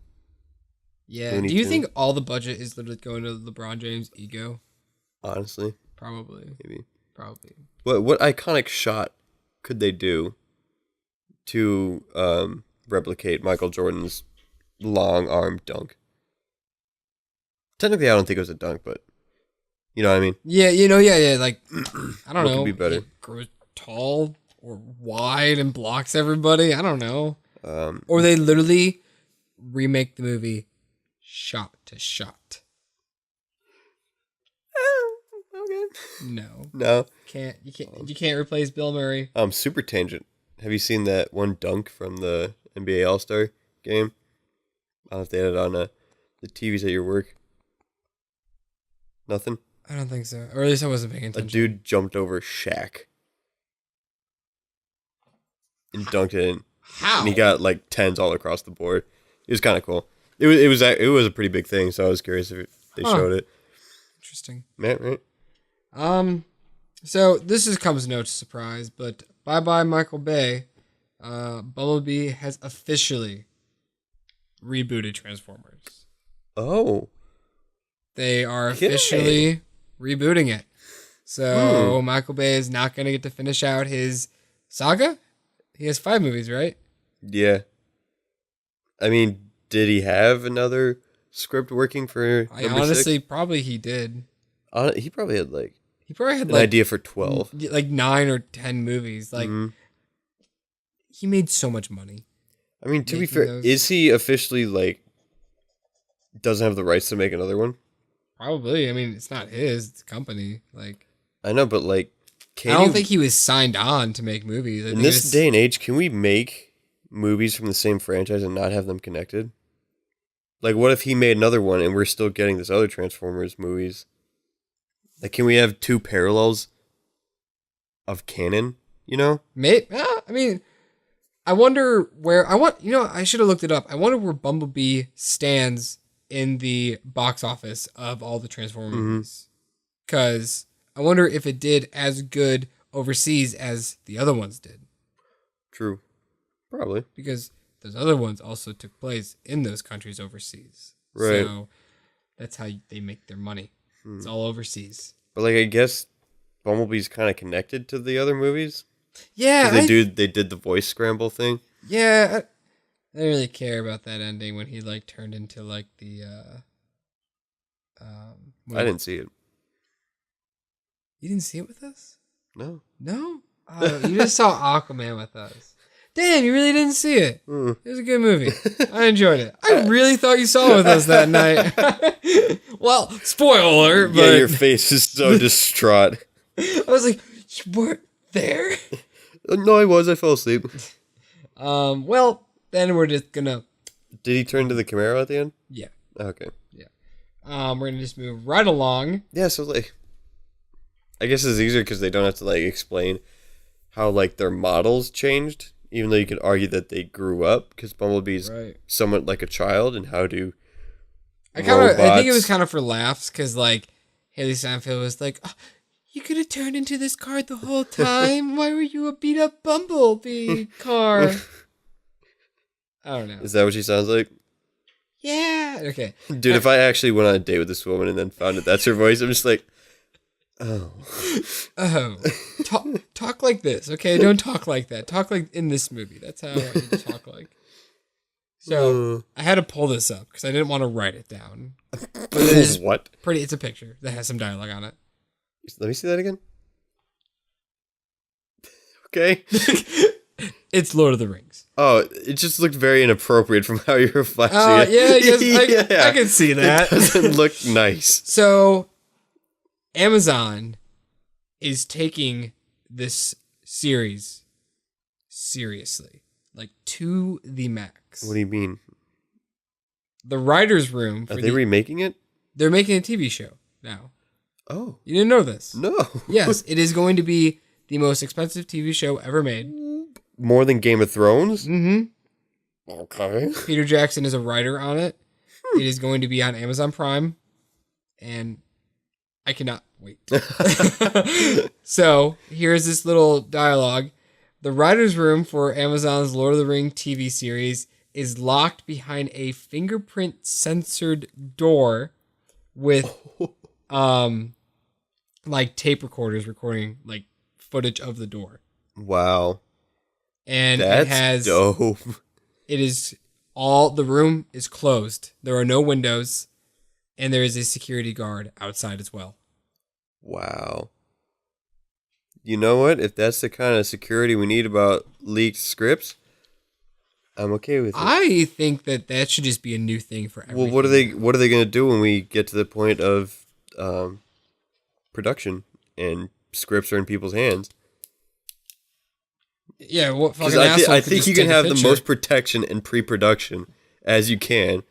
Yeah. Looney Do you Tunes. think all the budget is literally going to LeBron James' ego? Honestly, Probably. maybe. Probably. What iconic shot could they do to replicate Michael Jordan's long arm dunk? Technically, I don't think it was a dunk, but you know what I mean? Yeah, yeah. Like, I don't What know. could be better? He grows tall or wide and blocks everybody. I don't know. Um, Or they literally remake the movie shot to shot. okay. No. No. You can't replace Bill Murray. Super tangent. Have you seen that one dunk from the NBA All-Star game? I don't know if they had it on the TVs at your work. Nothing? I don't think so. Or at least I wasn't paying A attention. dude jumped over Shaq and dunked it in. How? And he got like 10s all across the board. It was kind of cool. It was a pretty big thing, so I was curious if they showed it. Interesting. Yeah, right? So this comes no surprise, but bye Michael Bay. Bumblebee has officially rebooted Transformers. Oh. They are Okay. officially rebooting it. So Michael Bay is not going to get to finish out his saga. He has 5 movies, right? Yeah. I mean, did he have another script working for I number honestly 6? probably he did. He probably had like He probably had an like idea for 12. like 9 or 10 movies. Like he made so much money. I mean, to be making fair, those. is he officially like doesn't have the rights to make another one? Probably. I mean, it's not his, it's a company. Like I know, but like I don't think he was signed on to make movies. In this day and age, can we make movies from the same franchise and not have them connected? Like, what if he made another one and we're still getting this other Transformers movies? Like, can we have two parallels of canon, you know? Maybe, I mean, I wonder where, I should have looked it up. I wonder where Bumblebee stands in the box office of all the Transformers movies. Because I wonder if it did as good overseas as the other ones did. True. Probably. Because those other ones also took place in those countries overseas. Right. So that's how they make their money. It's all overseas. But, like, I guess Bumblebee's kind of connected to the other movies. Yeah. They did the voice scramble thing. Yeah. I didn't really care about that ending when he, like, turned into, like, the... I didn't see it. You didn't see it with us? No. No? You just saw Aquaman with us. Damn, you really didn't see it. It was a good movie. I enjoyed it. I really thought you saw it with us that night. Well, spoiler alert, but... Yeah, your face is so distraught. I was like, you weren't there? No, I was. I fell asleep. Well, then we're just gonna... Did he turn to the Camaro at the end? Yeah. Okay. Yeah. We're gonna just move right along. Yeah, so, like... I guess it's easier because they don't have to, like, explain how, like, their models changed. Even though you could argue that they grew up, because Bumblebee's somewhat like a child, and how do I think it was kind of for laughs, because, like, Haley Steinfeld was like, oh, you could have turned into this car the whole time. Why were you a beat-up Bumblebee car? I don't know. Is that what she sounds like? Yeah. Okay. Dude, if I actually went on a date with this woman and then found that that's her voice, I'm just like, oh. Talk like this, okay? Don't talk like that. Talk like in this movie. That's how I want you to talk like. So I had to pull this up because I didn't want to write it down. But it is what? It's a picture that has some dialogue on it. Let me see that again. Okay. It's Lord of the Rings. Oh, it just looked very inappropriate from how you were flashing it. I can see that. It doesn't look nice. So Amazon is taking this series seriously, like to the max. What do you mean? The writer's room. Are they remaking it? They're making a TV show now. Oh. You didn't know this? No. Yes, it is going to be the most expensive TV show ever made. More than Game of Thrones? Mm-hmm. Okay. Peter Jackson is a writer on it. It is going to be on Amazon Prime. And I cannot wait. So, here's this little dialogue. The writer's room for Amazon's Lord of the Rings TV series is locked behind a fingerprint censored door with like tape recorders recording like footage of the door. Wow. And that's it has dope. It is the room is closed. There are no windows, and there is a security guard outside as well. Wow. You know what? If that's the kind of security we need about leaked scripts, I'm okay with it. I think that should just be a new thing for everything. Well, what are they going to do when we get to the point of production and scripts are in people's hands? Yeah, what fucking I asshole could think just you can take a have the picture? most protection and pre-production as you can.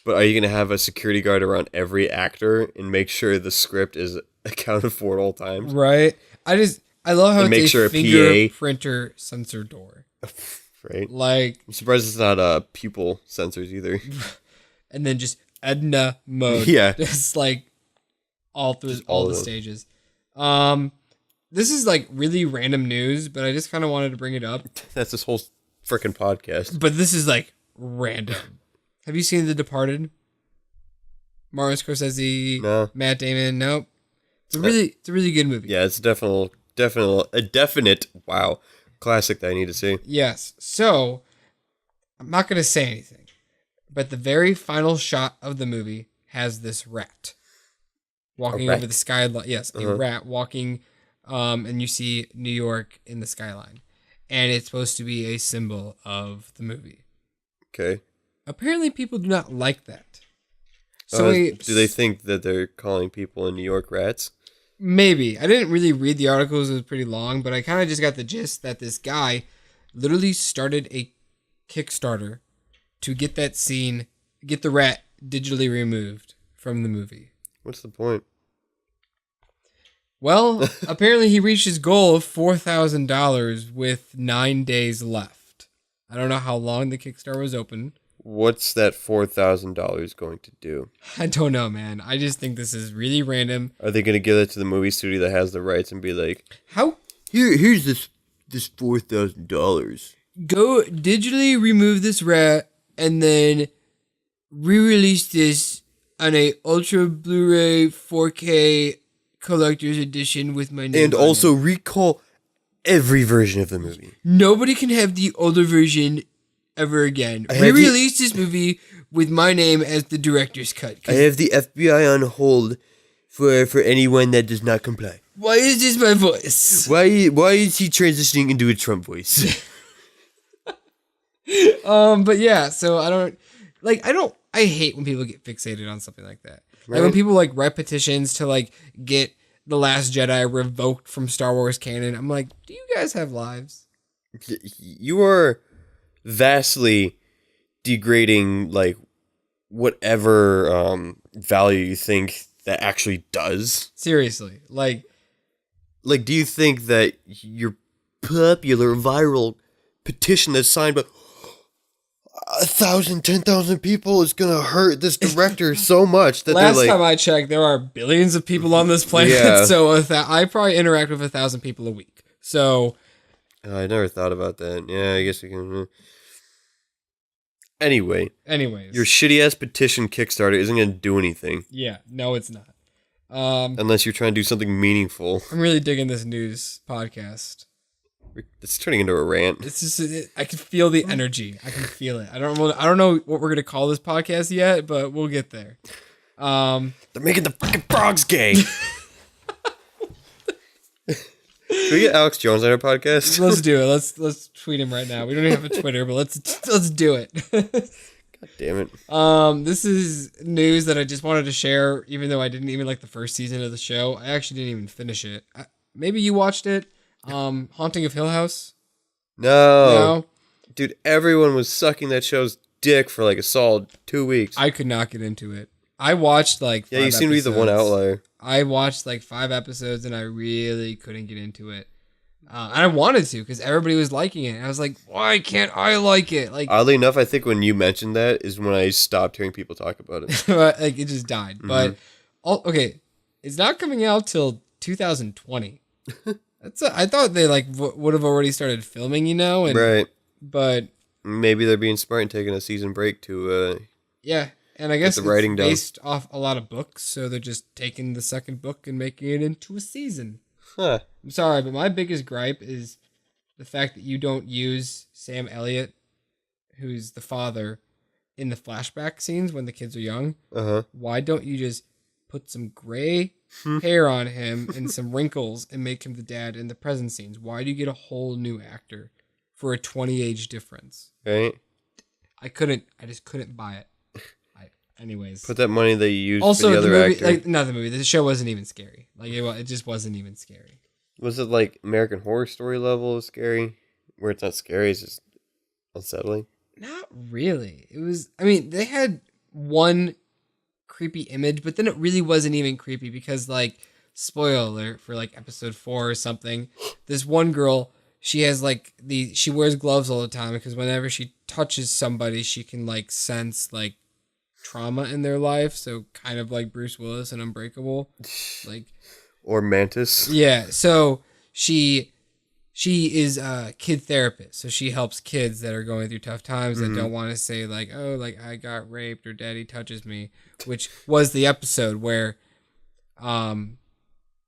But are you going to have a security guard around every actor and make sure the script is accounted for at all times? Right. I love how And make it's sure a a finger printer sensor door. Right. Like, I'm surprised it's not pupil sensors either. and then just Edna mode. Yeah. Just like all through Just all all the of it. stages. This is like really random news, but I just kind of wanted to bring it up. That's this whole freaking podcast. But this is like random. Have you seen The Departed? Martin Scorsese, No. Matt Damon. Nope. It's a really good movie. Yeah, it's a definite wow classic that I need to see. Yes. So I'm not gonna say anything, but the very final shot of the movie has this rat walking over the skyline. Yes, a rat walking, and you see New York in the skyline, and it's supposed to be a symbol of the movie. Okay. Apparently, people do not like that. So do they think that they're calling people in New York rats? Maybe. I didn't really read the articles. It was pretty long, but I kind of just got the gist that this guy literally started a Kickstarter to get that scene, get the rat digitally removed from the movie. What's the point? Well, apparently he reached his goal of $4,000 with 9 days left. I don't know how long the Kickstarter was open. What's that $4,000 going to do? I don't know, man. I just think this is really random. Are they going to give it to the movie studio that has the rights and be like, How? here's this $4,000. Go digitally remove this rat and then re-release this on a Ultra Blu-ray 4K collector's edition with my name And on also it. recall every version of the movie. Nobody can have the older version ever again. I have Re-release this movie with my name as the director's cut. I have the FBI on hold for anyone that does not comply. Why is this my voice? Why is he transitioning into a Trump voice? But yeah, so I hate when people get fixated on something like that. Like when Right. people like write petitions to like get The Last Jedi revoked from Star Wars canon. I'm like, do you guys have lives? You are vastly degrading like whatever value you think that actually does. Seriously. Like, Do you think that your popular viral petition that's signed by 1,000, 10,000 people is gonna hurt this director so much that last they're like, time I checked, there are billions of people on this planet. Yeah. So I probably interact with 1,000 people a week. So oh, I never thought about that. Yeah, I guess we can. Anyways, your shitty ass petition Kickstarter isn't gonna do anything yeah, no, it's not. unless you're trying to do something meaningful. I'm really digging this news podcast. It's turning into a rant. It's just I can feel the energy. I can feel it. I don't know what we're gonna call this podcast yet, but we'll get there. They're making the fucking frogs gay. Can we get Alex Jones on our podcast? Let's do it. Let's tweet him right now. We don't even have a Twitter, but let's do it. God damn it. This is news that I just wanted to share, even though I didn't even like the first season of the show. I actually didn't even finish it. Maybe you watched it. Haunting of Hill House. No. Dude, everyone was sucking that show's dick for like a solid 2 weeks. I could not get into it. I watched like 5 you seem to be the one episodes. outlier. I watched like 5 episodes and I really couldn't get into it. And I wanted to because everybody was liking it. And I was like, why can't I like it? Like, Oddly enough, I think when you mentioned that is when I stopped hearing people talk about it. like it just died. But okay, it's not coming out till 2020. I thought they like would have already started filming, and Right. but Maybe they're being smart and taking a season break to yeah, and I guess the it's writing down. based off a lot of books, so they're just taking the second book and making it into a season. huh. I'm sorry, but my biggest gripe is the fact that you don't use Sam Elliott, who's the father, in the flashback scenes when the kids are young. Uh-huh. Why don't you just put some gray hair on him and some wrinkles and make him the dad in the present scenes? Why do you get a whole new actor for a 20 age difference? Right? I just couldn't buy it. Anyways. Put that money that you used Also, for the other movie, actor. like not the movie. The show wasn't even scary. Like it just wasn't even scary. Was it like American Horror Story level of scary? Where it's not scary, it's just unsettling? Not really. It was. I mean, they had one creepy image, but then it really wasn't even creepy because, like, spoiler alert for like episode 4 or something. This one girl, she has like she wears gloves all the time because whenever she touches somebody, she can like sense like trauma in their life. So kind of like Bruce Willis in Unbreakable, like. Or Mantis? Yeah, so she is a kid therapist, so she helps kids that are going through tough times that don't want to say like, oh, like I got raped or daddy touches me, which was the episode where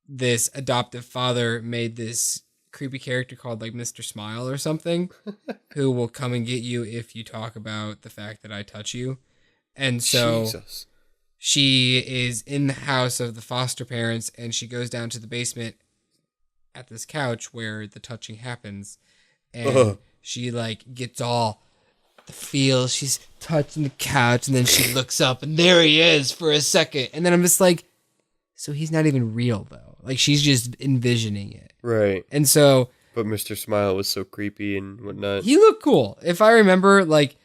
this adoptive father made this creepy character called like Mr. Smile or something who will come and get you if you talk about the fact that I touch you. And so Jesus. she is in the house of the foster parents and she goes down to the basement at this couch where the touching happens. And she like gets all the feels. She's touching the couch and then she looks up and there he is for a second. And then I'm just like, so he's not even real though. Like she's just envisioning it. Right. And so But Mr. Smile was so creepy and whatnot. he looked cool. If I remember, like,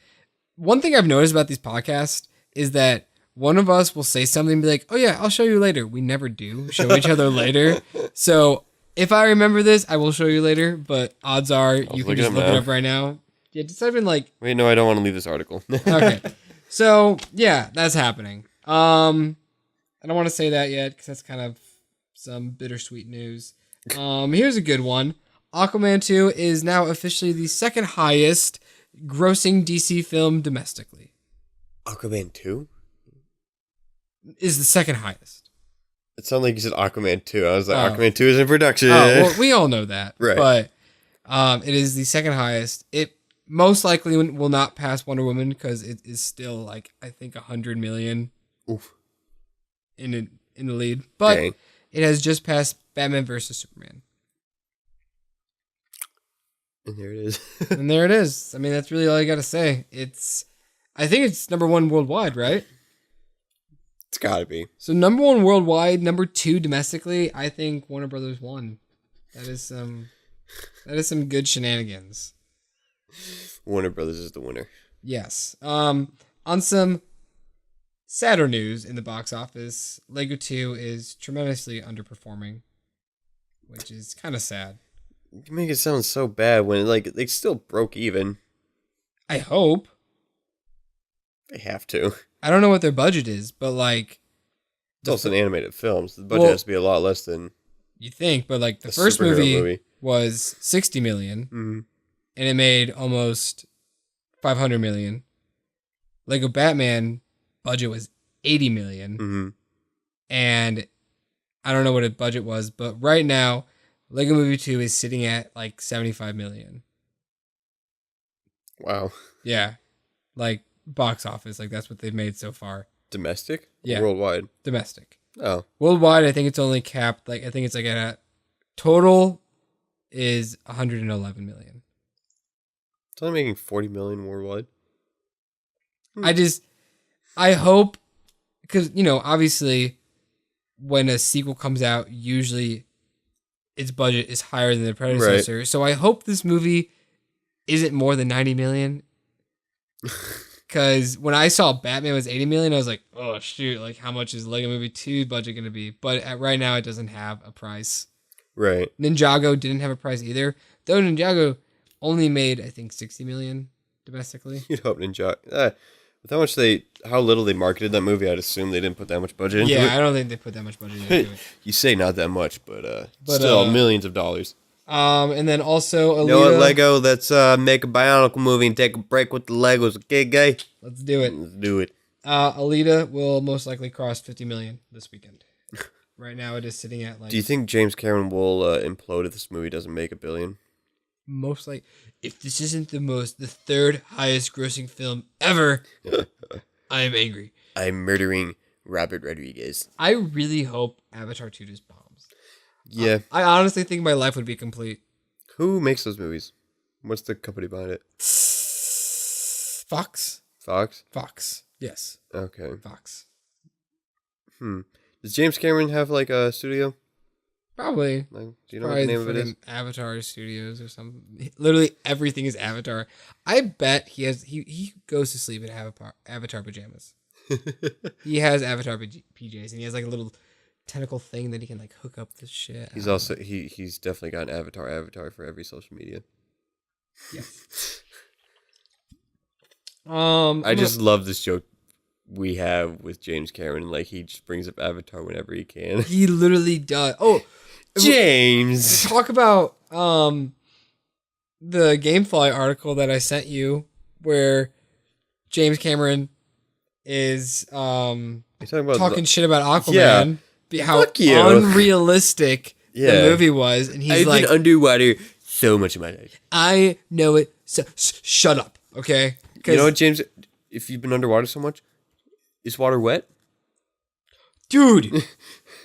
one thing I've noticed about these podcasts is that one of us will say something and be like, oh yeah, I'll show you later. We never do show each other later. So if I remember this, I will show you later, but odds are you can just look it up right now. Yeah, just type in like... Wait, no, I don't want to leave this article. Okay. So yeah, that's happening. I don't want to say that yet because that's kind of some bittersweet news. Here's a good one. Aquaman 2 is now officially the second highest grossing DC film domestically. Aquaman 2? Is the second highest. It sounded like you said Aquaman 2. I was like, Aquaman 2 is in production. Oh, well, we all know that. Right. But it is the second highest. It most likely will not pass Wonder Woman because it is still like, I think, 100 million Oof. in the lead. But Dang. it has just passed Batman vs. Superman. And there it is. And there it is. I mean, that's really all you got to say. I think it's number one worldwide, right? It's got to be. So number one worldwide, number two domestically. I think Warner Brothers won. That is some good shenanigans. Warner Brothers is the winner. Yes. On some sadder news in the box office, Lego 2 is tremendously underperforming, which is kind of sad. You make it sound so bad when they still broke even. I hope. They have to. I don't know what their budget is, but like... It's also an animated film, so the budget has to be a lot less than... You think, but like the first movie was 60 million, mm-hmm. and it made almost 500 million. Lego Batman budget was 80 million, mm-hmm. and I don't know what its budget was, but right now, Lego Movie 2 is sitting at like 75 million. Wow. Yeah. Like box office, like that's what they've made so far. Domestic? Yeah. Or worldwide? Domestic. Oh. Worldwide, I think it's only capped, like I think it's like at total is 111 million. It's only making 40 million worldwide. I hope, because, you know, obviously when a sequel comes out, usually its budget is higher than the predecessor. Right. So I hope this movie isn't more than 90 million. Because when I saw Batman was 80 million, I was like, oh, shoot, like how much is Lego Movie 2 budget going to be? But right now, it doesn't have a price. Right. Ninjago didn't have a price either. Though Ninjago only made, I think, 60 million domestically. You'd hope Ninjago... with how little they marketed that movie, I'd assume they didn't put that much budget into it. Yeah, I don't think they put that much budget into it. You say not that much, but still millions of dollars. And then also Alita. You know what, Lego? Let's make a Bionicle movie and take a break with the Legos, okay, guy? Let's do it. Let's do it. Alita will most likely cross 50 million this weekend. Right now, it is sitting at like... Do you think James Cameron will implode if this movie doesn't make $1 billion? Most like, if this isn't the third highest grossing film ever, I am angry. I'm murdering Robert Rodriguez. I really hope Avatar 2 just bombs. Yeah. I honestly think my life would be complete. Who makes those movies? What's the company behind it? Fox. Fox? Fox. Yes. Okay. Fox. Does James Cameron have like a studio? Probably. Like, do you know what the name of it is? Avatar Studios or something. Literally everything is Avatar. I bet he goes to sleep in Avatar pajamas. He has Avatar PJs, and he has like a little tentacle thing that he can like hook up this shit. He's also he's definitely got an avatar for every social media. Yes. I just love this joke we have with James Cameron. Like, he just brings up Avatar whenever he can. He literally does. Oh, James! Talk about the Gamefly article that I sent you, where James Cameron is talking shit about Aquaman. Yeah. How unrealistic the movie was, and he's I've been underwater so much of my life. I know it. So shut up, okay? You know what, James? If you've been underwater so much, is water wet? Dude,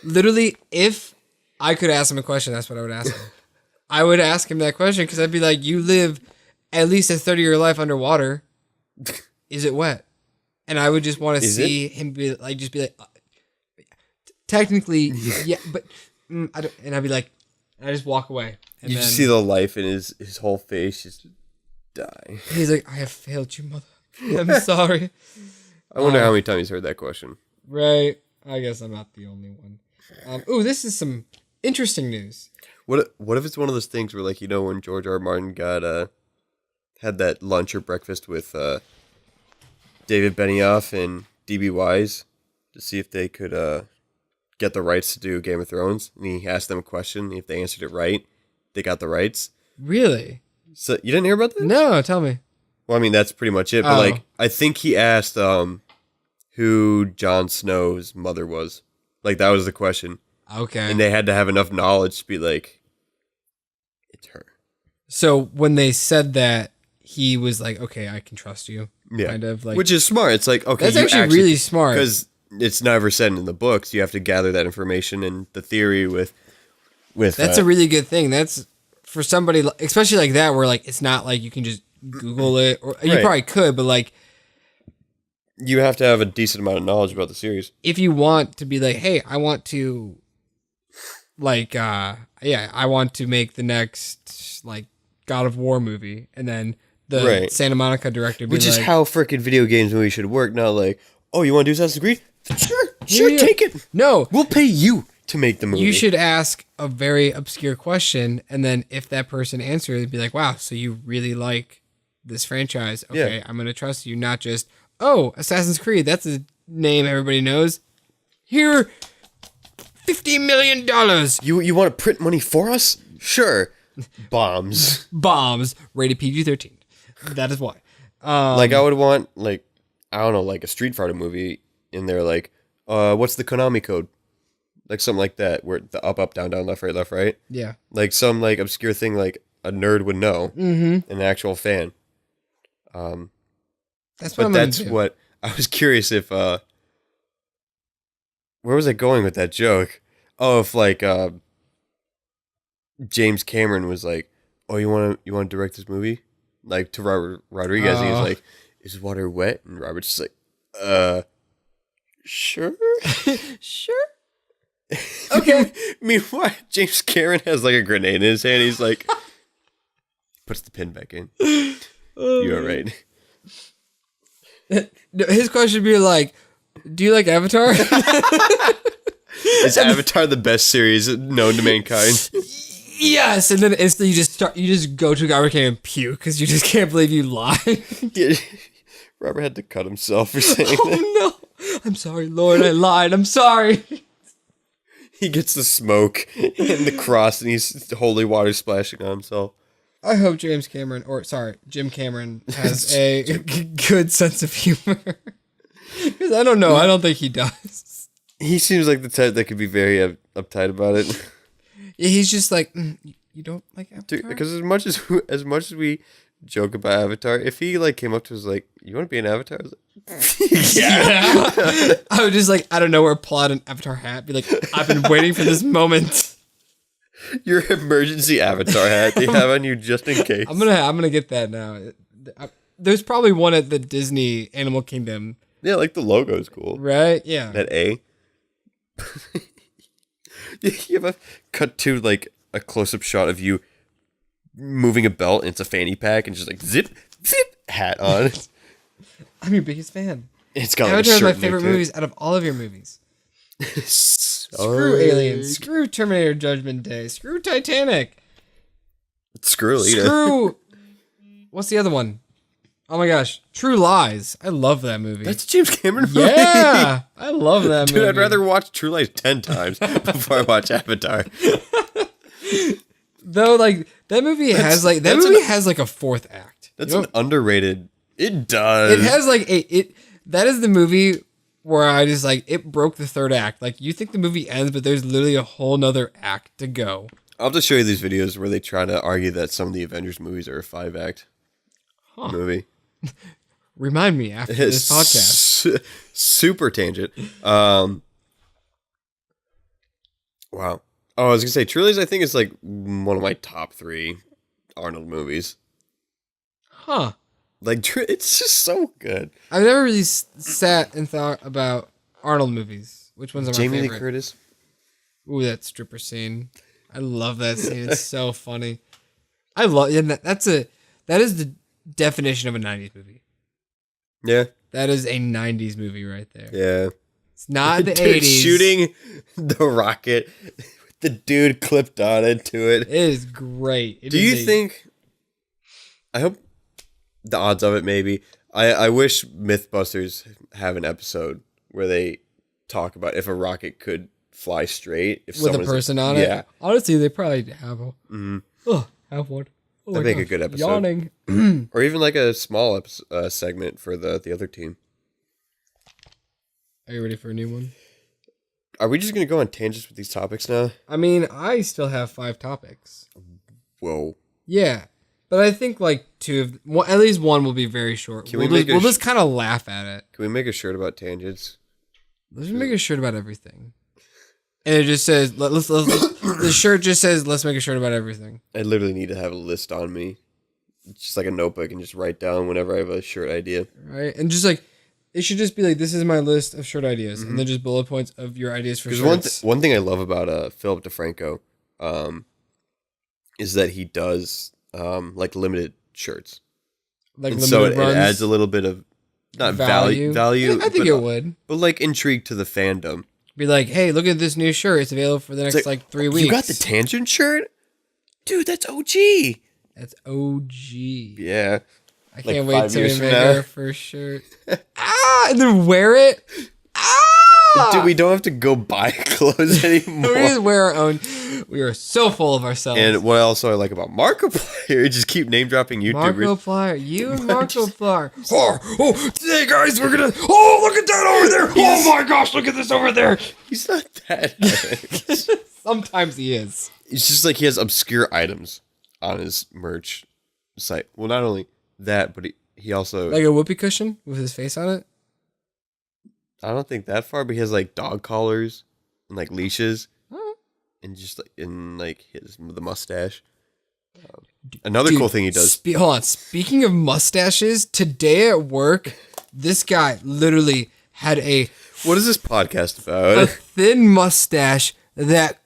literally, if I could ask him a question, that's what I would ask him. I would ask him that question because I'd be like, you live at least a 30-year life underwater. Is it wet? And I would just want to see him be like, technically, yeah, but I don't, and I'd be like, and I just walk away. And You then just see the life in his whole face just die. he's like, I have failed you, mother. I'm sorry. I wonder how many times he's heard that question. Right. I guess I'm not the only one. This is some interesting news. What if it's one of those things where, like, when George R. R. Martin got had that lunch or breakfast with David Benioff and D.B. Wise to see if they could get the rights to do Game of Thrones, and he asked them a question. And if they answered it right, they got the rights. Really? So you didn't hear about that? No, tell me. Well, I mean, that's pretty much it. But like, I think he asked who Jon Snow's mother was. Like, that was the question. Okay. And they had to have enough knowledge to be like, it's her. So when they said that, he was like, okay, I can trust you. Yeah. Kind of like, which is smart. It's like, okay, that's you actually really smart. because it's never said in the books. You have to gather that information and the theory with. That's a really good thing. That's for somebody, especially like that, where like it's not like you can just Google it, or you probably could, but like you have to have a decent amount of knowledge about the series. if you want to be like, hey, I want to, like, I want to make the next like God of War movie, and then the Santa Monica director, Which is how freaking video games movies should work. Not like, oh, you want to do Assassin's Creed? Sure, Yeah. take it. No, We'll pay you to make the movie. you should ask a very obscure question, and then if that person answers, it'd be like, wow, so you really like this franchise. Okay, Yeah. I'm going to trust you, not just, oh, Assassin's Creed, that's a name everybody knows. Here, $50 million. You want to print money for us? Sure. Bombs. Bombs, rated PG-13. That is why. Like, I would want, like, I don't know, like a Street Fighter movie in there, like, what's the Konami code? Like something like that, where the up, down, down, left, right. Yeah. Like some like obscure thing like a nerd would know, an actual fan. That's what But I'm that's gonna do. what I was curious if. Where was I going with that joke? Oh, if like James Cameron was like, "Oh, you want to direct this movie?" Like to Robert Rodriguez, and he's like, "Is water wet?" And Robert's just like, sure." Sure. Okay. Meanwhile, James Cameron has like a grenade in his hand. He's like, puts the pin back in. You are right. His question would be like, do you like Avatar? Is Avatar the best series known to mankind? Yes, and then instantly you just go to a garbage can and puke because you just can't believe you lied. Yeah. Robert had to cut himself for saying that. Oh no! I'm sorry, Lord, I lied. I'm sorry. He gets the smoke and the cross, and he's holy water splashing on himself. I hope Jim Cameron has a good sense of humor. Because I don't know, I don't think he does. He seems like the type that could be very uptight about it. Yeah, he's just like, you don't like Avatar? Because as much as we joke about Avatar, if he like came up to us like, "You want to be an Avatar?" I was like, Yeah. I would just like, I don't know where, pull out an Avatar hat, be like, I've been waiting for this moment. Your emergency Avatar hat they have on you just in case. I'm gonna get that now. There's probably one at the Disney Animal Kingdom. Yeah, like the logo is cool. Right? Yeah. That A. You ever cut to like a close-up shot of you moving a belt and it's a fanny pack and just like zip hat on. I'm your biggest fan. It's got like a Avatar is shirt my neck favorite to it. movies out of all of your movies. Screw Aliens. Screw Terminator Judgment Day. Screw Titanic. Screw Alita. Screw. What's the other one? Oh my gosh. True Lies. I love that movie. That's a James Cameron movie. Yeah. I love that movie. Dude, I'd rather watch True Lies 10 times before I watch Avatar. Though, like, that movie has like a fourth act. That's an underrated. It does. It has like that is the movie where I just like, it broke the third act. Like, you think the movie ends, but there's literally a whole nother act to go. I'll just show you these videos where they try to argue that some of the Avengers movies are a 5-act movie. Remind me after this podcast. Super tangent. Wow. Oh, I was gonna say, True Lies, I think is like one of my top 3 Arnold movies. Huh. Like, it's just so good. I've never really sat and thought about Arnold movies. Which ones are my Jamie Lee favorite? Curtis. Ooh, that stripper scene. I love that scene. It's so funny. I love that is the definition of a 90s movie. Yeah. That is a 90s movie right there. Yeah. It's not the Dude, 80s. shooting the rocket with the dude clipped on into it. It is great. Do you think... I hope the odds of it, maybe. I wish Mythbusters have an episode where they talk about if a rocket could fly straight. If with a person on it? Yeah. Honestly, they probably have one. Mm-hmm. Oh, have one. Oh That'd make a good episode. Yawning. Or even like a small segment for the other team. Are you ready for a new one? Are we just going to go on tangents with these topics now? I mean, I still have 5 topics. Whoa. Yeah. But I think like at least one will be very short. We'll just kind of laugh at it. Can we make a shirt about tangents? Let's make a shirt about everything. And it just says, the shirt just says, let's make a shirt about everything. I literally need to have a list on me. Just like a notebook and just write down whenever I have a shirt idea. Right? And just like, it should just be like, this is my list of shirt ideas. Mm-hmm. And then just bullet points of your ideas for shirts. Because one thing I love about Philip DeFranco is that he does like limited shirts. Like and limited so runs, it adds a little bit of, not value. Yeah, I think it would. But like intrigue to the fandom. Be like, hey, look at this new shirt. It's available for the next like 3 weeks. You got the Tangent shirt? Dude, that's OG. That's OG. Yeah. I can't wait till we make our first shirt. And then wear it. Dude, we don't have to go buy clothes anymore. We just wear our own. We are so full of ourselves. And what else I like about Markiplier, just keep name dropping YouTubers. Markiplier, you and Markiplier. Today guys, we're gonna. Oh, look at that over there! Oh my gosh, look at this over there. He's not that. Sometimes he is. It's just like he has obscure items on his merch site. Well, not only that, but he also like a whoopee cushion with his face on it. I don't think that far, but he has like dog collars and like leashes. And just like in like the mustache. Another cool thing he does. Hold on. Speaking of mustaches, today at work, this guy literally had what is this podcast about? A thin mustache that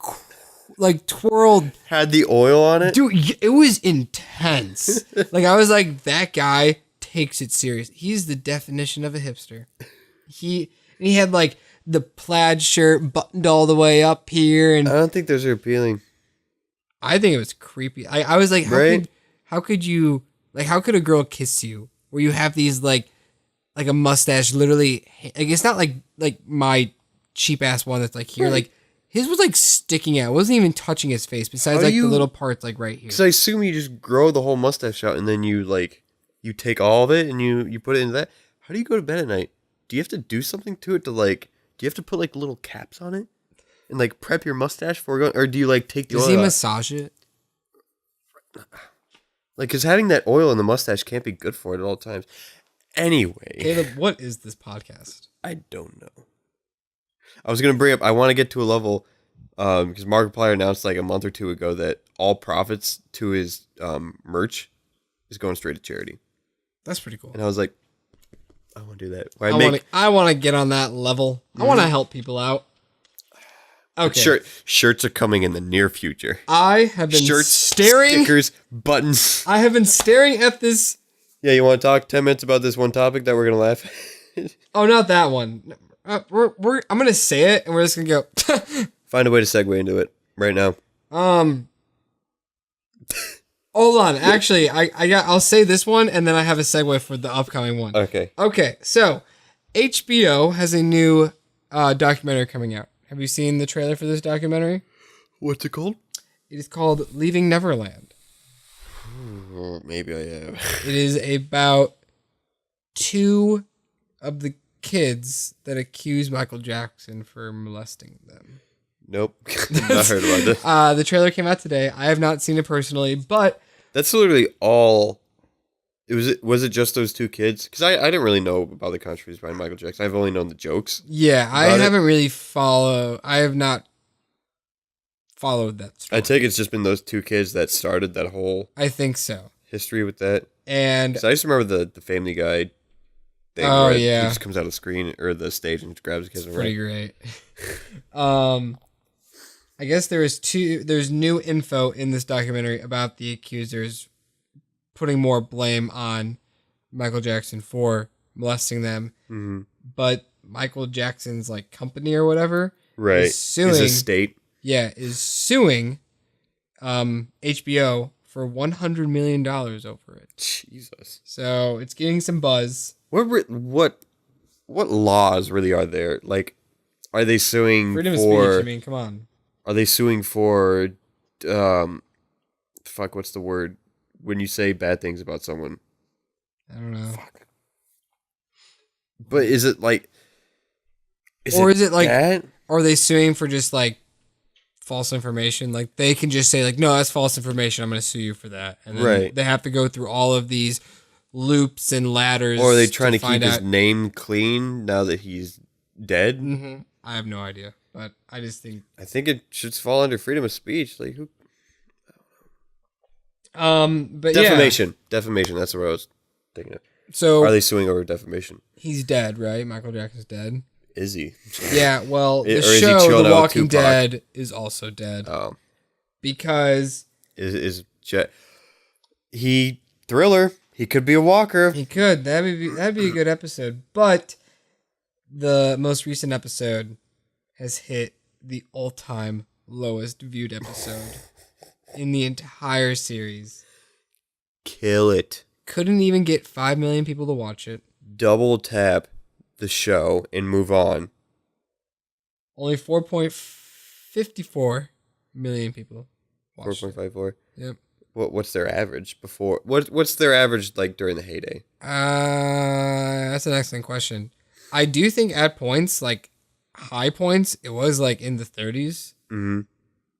like twirled. Had the oil on it? Dude, it was intense. Like I was like, that guy takes it serious. He's the definition of a hipster. He had like the plaid shirt buttoned all the way up here, and I don't think those are appealing. I think it was creepy. I was like, how could you like how could a girl kiss you where you have these like a mustache literally like it's not like my cheap ass one that's like here like his was like sticking out. It wasn't even touching his face besides the little parts like right here. Because I assume you just grow the whole mustache out and then you take all of it and you put it into that. How do you go to bed at night? Do you have to do something to it to like? Do you have to put like little caps on it and like prep your mustache before going, or do you like take the oil? Does he massage it? Like, because having that oil in the mustache can't be good for it at all times. Anyway, Caleb, what is this podcast? I don't know. I was gonna bring up. I want to get to a level because Markiplier announced like a month or two ago that all profits to his merch is going straight to charity. That's pretty cool. And I was like, I want to do that. I want to get on that level. I want to help people out. Okay. Shirts are coming in the near future. I have been staring. Stickers, buttons. I have been staring at this. Yeah, you want to talk 10 minutes about this one topic that we're going to laugh at? Oh, not that one. I'm going to say it and we're just going to go. Find a way to segue into it right now. Hold on. Actually, I'll say this one and then I have a segue for the upcoming one. Okay. Okay. So, HBO has a new documentary coming out. Have you seen the trailer for this documentary? What's it called? It is called Leaving Neverland. Maybe I have. It is about 2 of the kids that accuse Michael Jackson for molesting them. Nope. Not heard about this. The trailer came out today. I have not seen it personally, but that's literally all. Was it just those 2 kids? Because I didn't really know about the controversies behind Michael Jackson. I've only known the jokes. Yeah, I haven't really I have not followed that story. I take it's just been those 2 kids that started that whole. I think so. History with that. And I just remember the Family Guy thing. Oh where yeah, he just comes out of the screen or the stage and grabs a kid. It's pretty great. I guess there's new info in this documentary about the accusers putting more blame on Michael Jackson for molesting them. Mm-hmm. But Michael Jackson's like company or whatever Right. is suing His estate. Yeah, is suing HBO for $100 million over it. Jesus. So it's getting some buzz. What laws really are there? Like, are they suing Freedom of for? speech. I mean, come on. Are they suing for? What's the word when you say bad things about someone? I don't know. Fuck. But is it like? Is it like? Or are they suing for just like false information? Like they can just say like, no, that's false information. I'm going to sue you for that, and then they have to go through all of these loops and ladders. Or are they trying to keep his name clean now that he's dead? Mm-hmm. I have no idea, but I just think it should fall under freedom of speech. Like who? But defamation. Defamation. That's what I was thinking of. So are they suing over defamation? He's dead, right? Michael Jackson's dead. Is he? Yeah. Well, the show The Walking Dead is also dead. Oh. Because he Thriller? He could be a walker. He could. That'd be a good episode. But the most recent episode has hit the all-time lowest viewed episode in the entire series. Kill it. Couldn't even get 5 million people to watch it. Double tap the show and move on. Only 4.54 million people watched 4.54? Yep. What's their average before? What's their average like during the heyday? That's an excellent question. I do think at points, like high points, it was like in the 30s. Mm-hmm.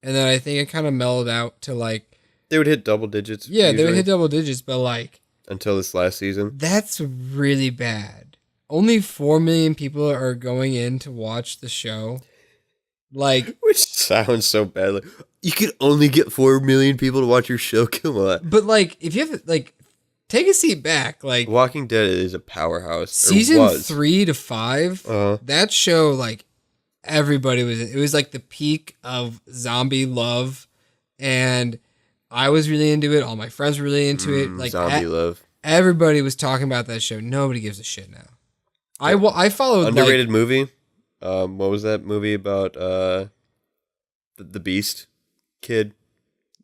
And then I think it kind of mellowed out to like... They would hit double digits. Yeah, usually. They would hit double digits, but like... Until this last season? That's really bad. Only 4 million people are going in to watch the show. Like... Which sounds so bad. Like, you can only get 4 million people to watch your show. Come on. But like, if you have... like, take a seat back. Like... Walking Dead is a powerhouse. Season 3 to 5, that show, like, everybody was... It was like the peak of zombie love. And... I was really into it. All my friends were really into it. Like zombie love. Everybody was talking about that show. Nobody gives a shit now. I followed underrated movie. What was that movie about? The Beast kid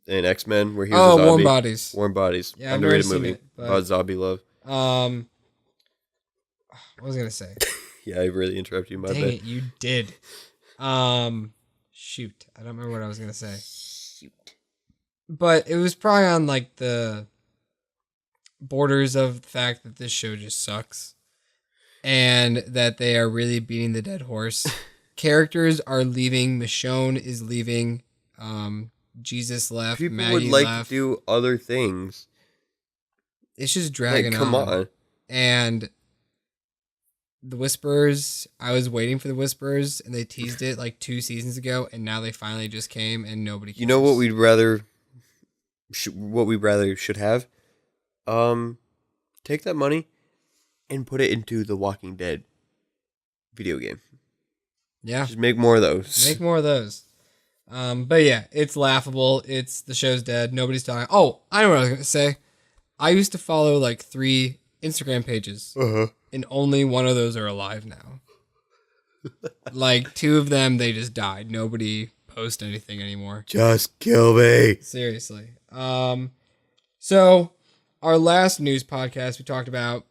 in X-Men where he was a zombie. Warm Bodies. Warm Bodies. Yeah, underrated movie about zombie love. What was I gonna say? Yeah, I really interrupted you. My Dang bad. It, you did. Shoot, I don't remember what I was gonna say. But it was probably on like the borders of the fact that this show just sucks and that they are really beating the dead horse. Characters are leaving. Michonne is leaving. Jesus left. People Maggie would like left. to do other things. It's just dragging on. Come on. And the Whisperers, I was waiting for the Whisperers and they teased it like 2 seasons ago and now they finally just came and nobody cares. You know what we'd rather... what we rather should have, take that money and put it into the Walking Dead video game. Yeah, just make more of those. Make more of those. But yeah, it's laughable. It's the show's dead. Nobody's talking. Oh, I know what I was gonna say. I used to follow like 3 Instagram pages, and only one of those are alive now. Like 2 of them, they just died. Nobody posts anything anymore. Just kill me. Seriously. So our last news podcast, we talked about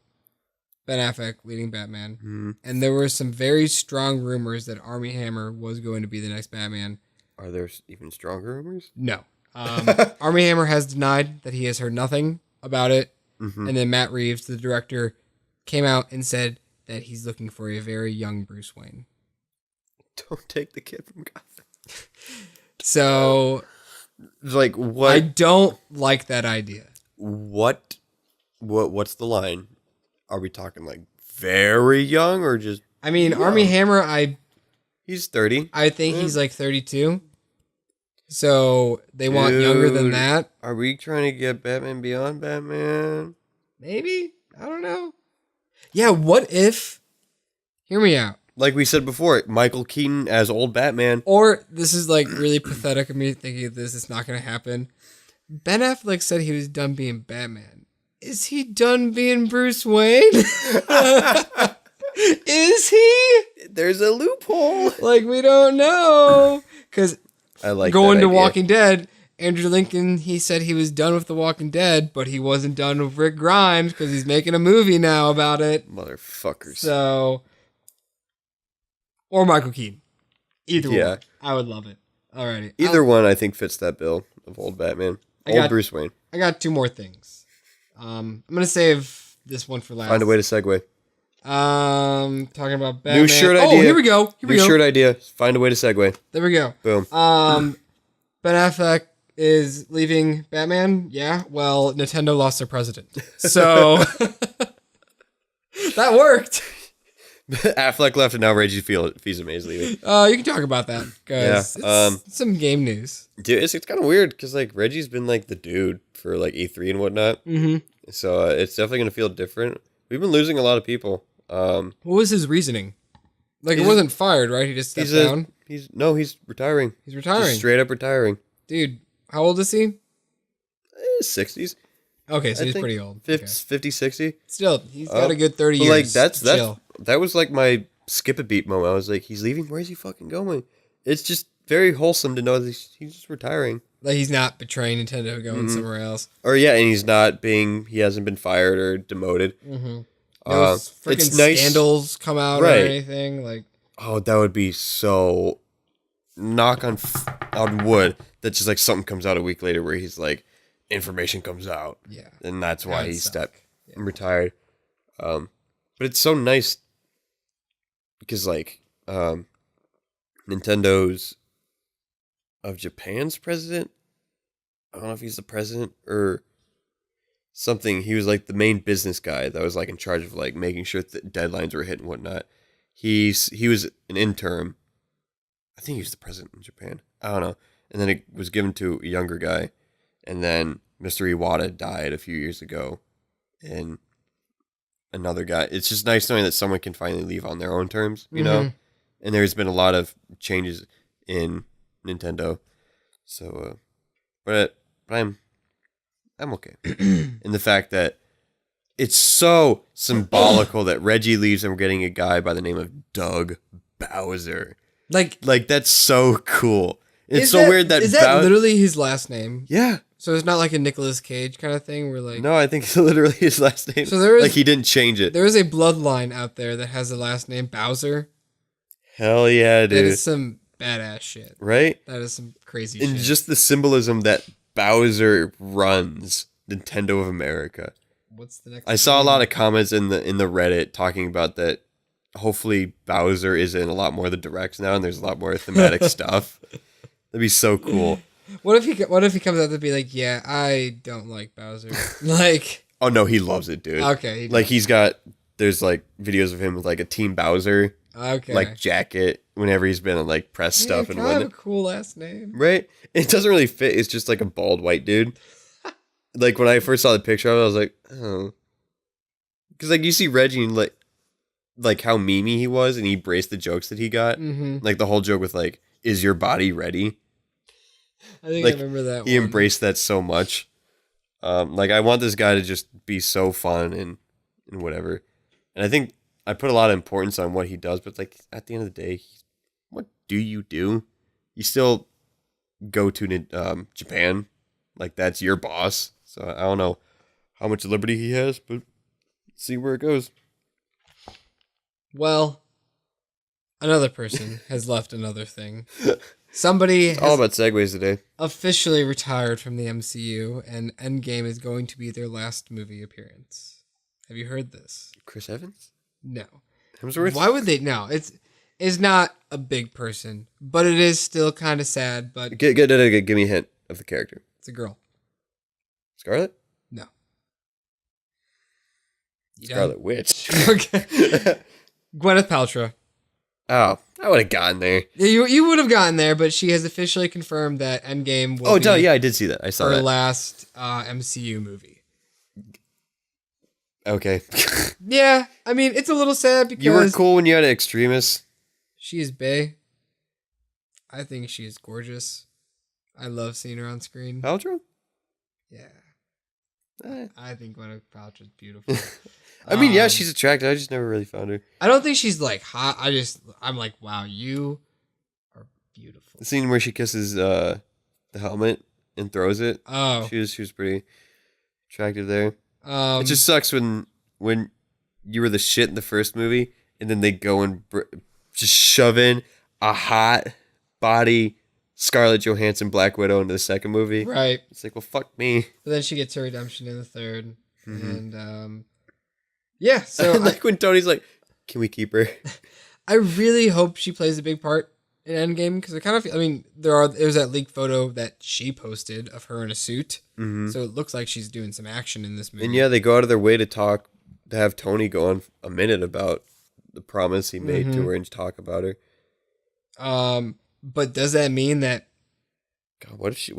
Ben Affleck leading Batman, and there were some very strong rumors that Armie Hammer was going to be the next Batman. Are there even stronger rumors? No. Armie Hammer has denied that he has heard nothing about it, and then Matt Reeves, the director, came out and said that he's looking for a very young Bruce Wayne. Don't take the kid from Gotham. So... like what? I don't like that idea. What's the line? Are we talking like very young or just? I mean, young? Armie Hammer. He's 30. I think he's like 32. So they want younger than that. Are we trying to get Batman Beyond Batman? Maybe. I don't know. Yeah. What if? Hear me out. like we said before, Michael Keaton as old Batman. Or this is like really pathetic of me thinking of this. It's not going to happen. Ben Affleck said he was done being Batman. Is he done being Bruce Wayne? Is he? There's a loophole. Like, we don't know. Because I like going that to idea. Walking Dead, Andrew Lincoln, he said he was done with The Walking Dead, but he wasn't done with Rick Grimes because he's making a movie now about it. Motherfuckers. So, or Michael Keaton. Either Yeah. one. I would love it. Alrighty. Either one, I think, fits that bill of old Batman. Old Bruce Wayne. I got 2 more things. I'm going to save this one for last. Find a way to segue. Talking about Batman. New shirt idea. Oh, here we go. New shirt idea. Find a way to segue. There we go. Boom. Ben Affleck is leaving Batman. Yeah. Well, Nintendo lost their president. So that worked. Affleck left and now Reggie Fils-Aimé's leaving. You can talk about that because it's some game news. Dude, it's kind of weird because like Reggie's been like the dude for like E3 and whatnot. Mm-hmm. So it's definitely gonna feel different. We've been losing a lot of people. What was his reasoning? Like, it wasn't fired, right? He just stepped down. He's retiring. He's retiring. Just straight up retiring. Dude, how old is he? 60s. Okay, so I he's think pretty old. 50, 60. Still, he's got a good 30 But years. like Chill. that was like my skip a beat moment. I was like, he's leaving. Where's he fucking going? It's just very wholesome to know that he's just retiring. Like, he's not betraying Nintendo going somewhere else. Or yeah, and he hasn't been fired or demoted. Mm-hmm. No freaking it's nice. scandals come out Right. or anything. Like, Oh, that would be so. Knock on wood that just like something comes out a week later where he's like, information comes out. yeah. And that's why That he would stepped suck. and retired. But it's so nice because like Nintendo's of Japan's president. I don't know if he's the president or something. He was like the main business guy that was like in charge of like making sure that deadlines were hit and whatnot. He was an interim. I think he was the president in Japan. I don't know. And then it was given to a younger guy. And then Mr. Iwata died a few years ago. And another guy. It's just nice knowing that someone can finally leave on their own terms, you know? And there's been a lot of changes in Nintendo. So, but I'm okay. And the fact that it's so symbolical that Reggie leaves and we're getting a guy by the name of Doug Bowser. Like that's so cool. It's so that, weird that is that literally his last name? Yeah. So it's not like a Nicolas Cage kind of thing where like No, I think it's literally his last name. So there is like he didn't change it. There is a bloodline out there that has the last name Bowser. Hell yeah, dude. That is some badass shit. Right? That is some crazy And shit. just the symbolism that Bowser runs Nintendo of America. What's the next I saw a thing? lot of comments in the Reddit talking about that. Hopefully Bowser is in a lot more of the directs now and there's a lot more thematic stuff. That'd be so cool. What if he comes out to be like, yeah, I don't like Bowser. Like, Oh no, he loves it, dude. okay. Like there's like videos of him with like a Team Bowser Okay. like jacket whenever he's been on like press stuff and kind of a whatnot. cool last name. Right? It doesn't really fit. It's just like a bald white dude. Like when I first saw the picture of it, I was like, oh. Because like you see Reggie and like how memey he was and he embraced the jokes that he got. Mm-hmm. Like the whole joke with like, is your body ready? I think Like, I remember that He one. embraced that so much. Like I want this guy to just be so fun and whatever. And I think I put a lot of importance on what he does, but like at the end of the day, what do? You still go to Japan, like that's your boss. So I don't know how much liberty he has, but see where it goes. Well, another person has left another thing. Somebody It's all has about Segways today. officially retired from the MCU, and Endgame is going to be their last movie appearance. Have you heard this? Chris Evans? No. Hemsworth? Why would they? No, it's not a big person, but it is still kind of sad. But Give me a hint of the character. it's a girl. Scarlet? No. You done? Scarlet Witch. Okay. Gwyneth Paltrow. Oh, I would have gotten there. You would have gotten there, but she has officially confirmed that Endgame will be Yeah, I did see that. I saw her that. last MCU movie. Okay. Yeah, I mean, it's a little sad because You were cool when you had an Extremis. She is bae. I think she is gorgeous. I love seeing her on screen. Paltrow? Yeah. Eh. I think Gwyneth Paltrow's beautiful. I mean, yeah, she's attractive. I just never really found her. I don't think she's like hot. I'm like, wow, you are beautiful. The scene where she kisses the helmet and throws it. Oh. She was pretty attractive there. It It just sucks when you were the shit in the first movie and then they go and just shove in a hot body Scarlett Johansson Black Widow into the second movie. right. It's like, well, fuck me. But then she gets her redemption in the third. And yeah, so Like when Tony's like, can we keep her? I really hope she plays a big part in Endgame because I kind of feel, I mean, there's that leaked photo that she posted of her in a suit. So it looks like she's doing some action in this movie. And yeah, they go out of their way to have Tony go on a minute about the promise he made to her and talk about her. But does that mean that God, what if she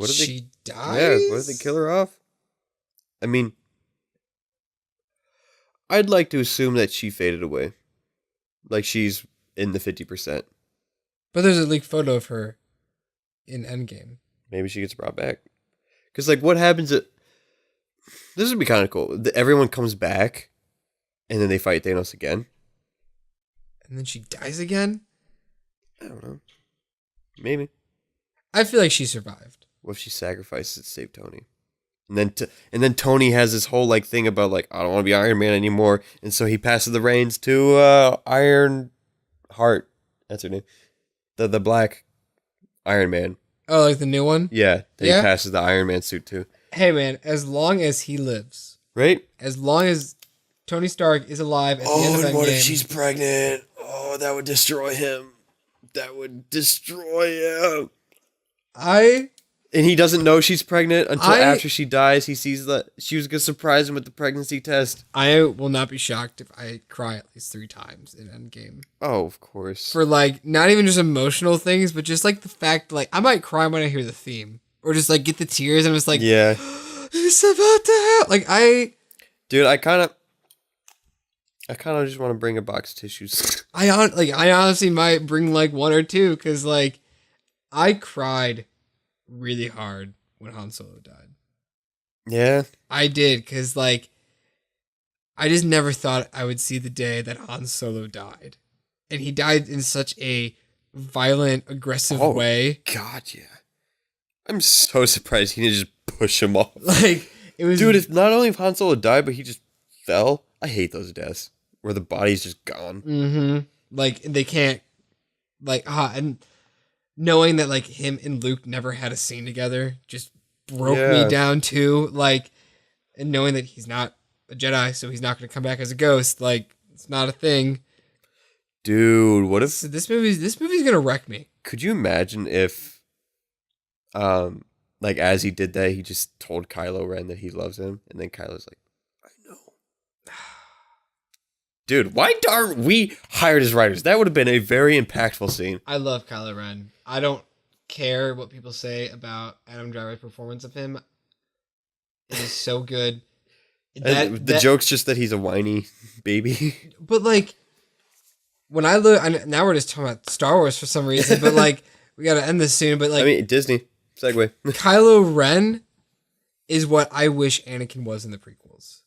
dies? Yeah, what if they kill her off? I mean, I'd like to assume that she faded away. Like she's in the 50%. But there's a leaked photo of her in Endgame. Maybe she gets brought back. Because, like, what happens this would be kind of cool. Everyone comes back, and then they fight Thanos again. And then she dies again? I don't know. Maybe. I feel like she survived. What if she sacrifices to save Tony? And then Tony has this whole, like, thing about, like, I don't want to be Iron Man anymore. And so he passes the reins to Iron Heart. That's her name. The black Iron Man. Oh, like the new one? Yeah. He Yeah? passes the Iron Man suit to. Hey, man, as long as he lives, Right? as long as Tony Stark is alive at the end of Endgame. pregnant? Oh, that would destroy him. That would destroy him. And he doesn't know she's pregnant until after she dies. He sees that she was going to surprise him with the pregnancy test. I will not be shocked if I cry at least 3 times in Endgame. Oh, of course. For, like, not even just emotional things, but just, like, the fact, like, I might cry when I hear the theme. Or just, like, get the tears and I'm just like, yeah. it's about to happen. Like, Dude, I kind of just want to bring a box of tissues. I honestly might bring, like, 1 or 2, because, like, I cried really hard when Han Solo died. Yeah. I did, because, like, I just never thought I would see the day that Han Solo died. And he died in such a violent, aggressive way. God, yeah. I'm so surprised he didn't just push him off. Like, it was... Dude, if not only if Han Solo died, but he just fell. I hate those deaths. Where the body's just gone. Mm-hmm. Like, they can't... Like, and knowing that, like, him and Luke never had a scene together just broke me down, too. Like, and knowing that he's not a Jedi, so he's not going to come back as a ghost. Like, it's not a thing. Dude, what if... So this movie's going to wreck me. Could you imagine if... like as he did that, he just told Kylo Ren that he loves him, and then Kylo's like, "I know." Dude, why aren't we hired as writers? That would have been a very impactful scene. I love Kylo Ren. I don't care what people say about Adam Driver's performance of him. It is so good. The joke's just that he's a whiny baby. But like, when I look, now we're just talking about Star Wars for some reason. But like, we got to end this soon. But like, I mean, Disney. Segue. Kylo Ren is what I wish Anakin was in the prequels.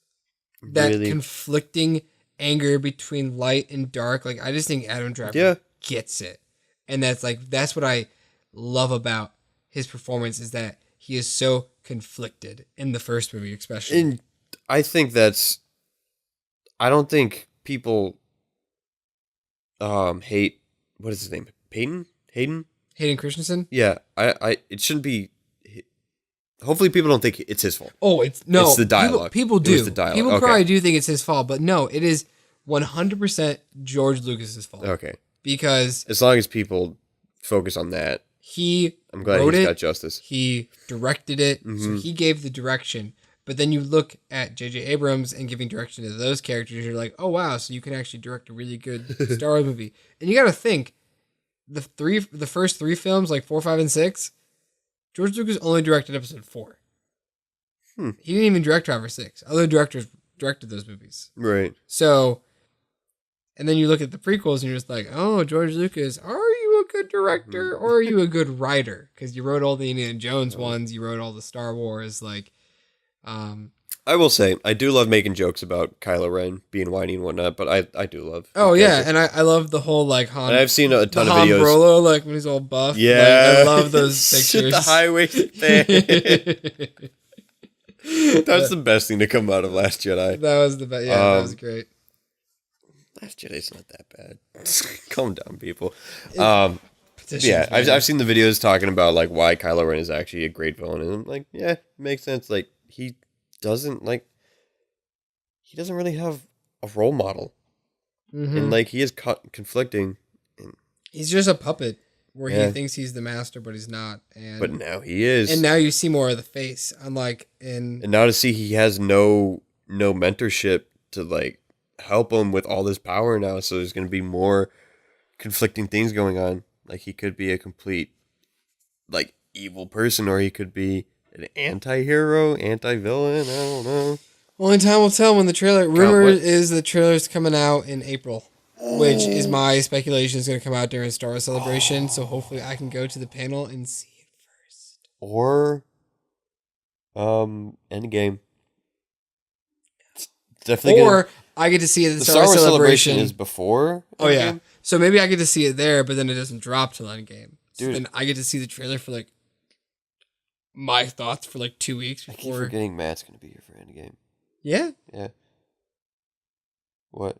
That Really? conflicting anger between light and dark. Like, I just think Adam Driver gets it. And that's what I love about his performance is that he is so conflicted in the first movie, especially. And I think I don't think people hate, what is his name? Hayden Christensen? Yeah, it shouldn't be. Hopefully, people don't think it's his fault. Oh, it's the dialogue. People do. It was the dialogue. People Okay. probably do think it's his fault, but no, it is 100% George Lucas's fault. Okay. Because as long as people focus on that, I'm glad wrote he's got justice. He directed it, so he gave the direction. But then you look at J.J. Abrams and giving direction to those characters, you're like, oh wow, so you can actually direct a really good Star Wars movie. And you got to think. The first 3 films, like 4, 5, and 6, George Lucas only directed episode 4. He didn't even direct 5 or 6. Other directors directed those movies. Right. So, And then you look at the prequels and you're just like, oh, George Lucas, are you a good director or are you a good writer? Because you wrote all the Indiana Jones ones, you wrote all the Star Wars, like. I will say, I do love making jokes about Kylo Ren being whiny and whatnot, but I do love. Oh yeah, and I love the whole like Han. And I've seen a ton of Han videos. Brolo, like when he's all buff. Yeah, like, I love those pictures. The high-waisted thing. That's the best thing to come out of Last Jedi. That was the best. Yeah, that was great. Last Jedi's not that bad. Calm down, people. Yeah, I've seen the videos talking about like why Kylo Ren is actually a great villain, and I'm like, yeah, it makes sense. Like he doesn't really have a role model, and like he is conflicting. He's just a puppet where he thinks he's the master, but he's not. But now he is, and now you see more of the face, unlike in. And now to see he has no mentorship to like help him with all this power now, so there's going to be more conflicting things going on. Like he could be a complete like evil person, or he could be an anti-hero, anti-villain. I don't know. Only time will tell when the trailer. Rumor is the trailer's coming out in April, which is my speculation is going to come out during Star Wars Celebration. So hopefully I can go to the panel and see it first. Or, Endgame. It's definitely. Or I get to see it at the Star Wars Celebration. Is before. Oh yeah. So maybe I get to see it there, but then it doesn't drop till Endgame. Dude, and I get to see the trailer for like my thoughts for like 2 weeks before. I keep forgetting Matt's gonna be here for Endgame. Yeah. Yeah. What?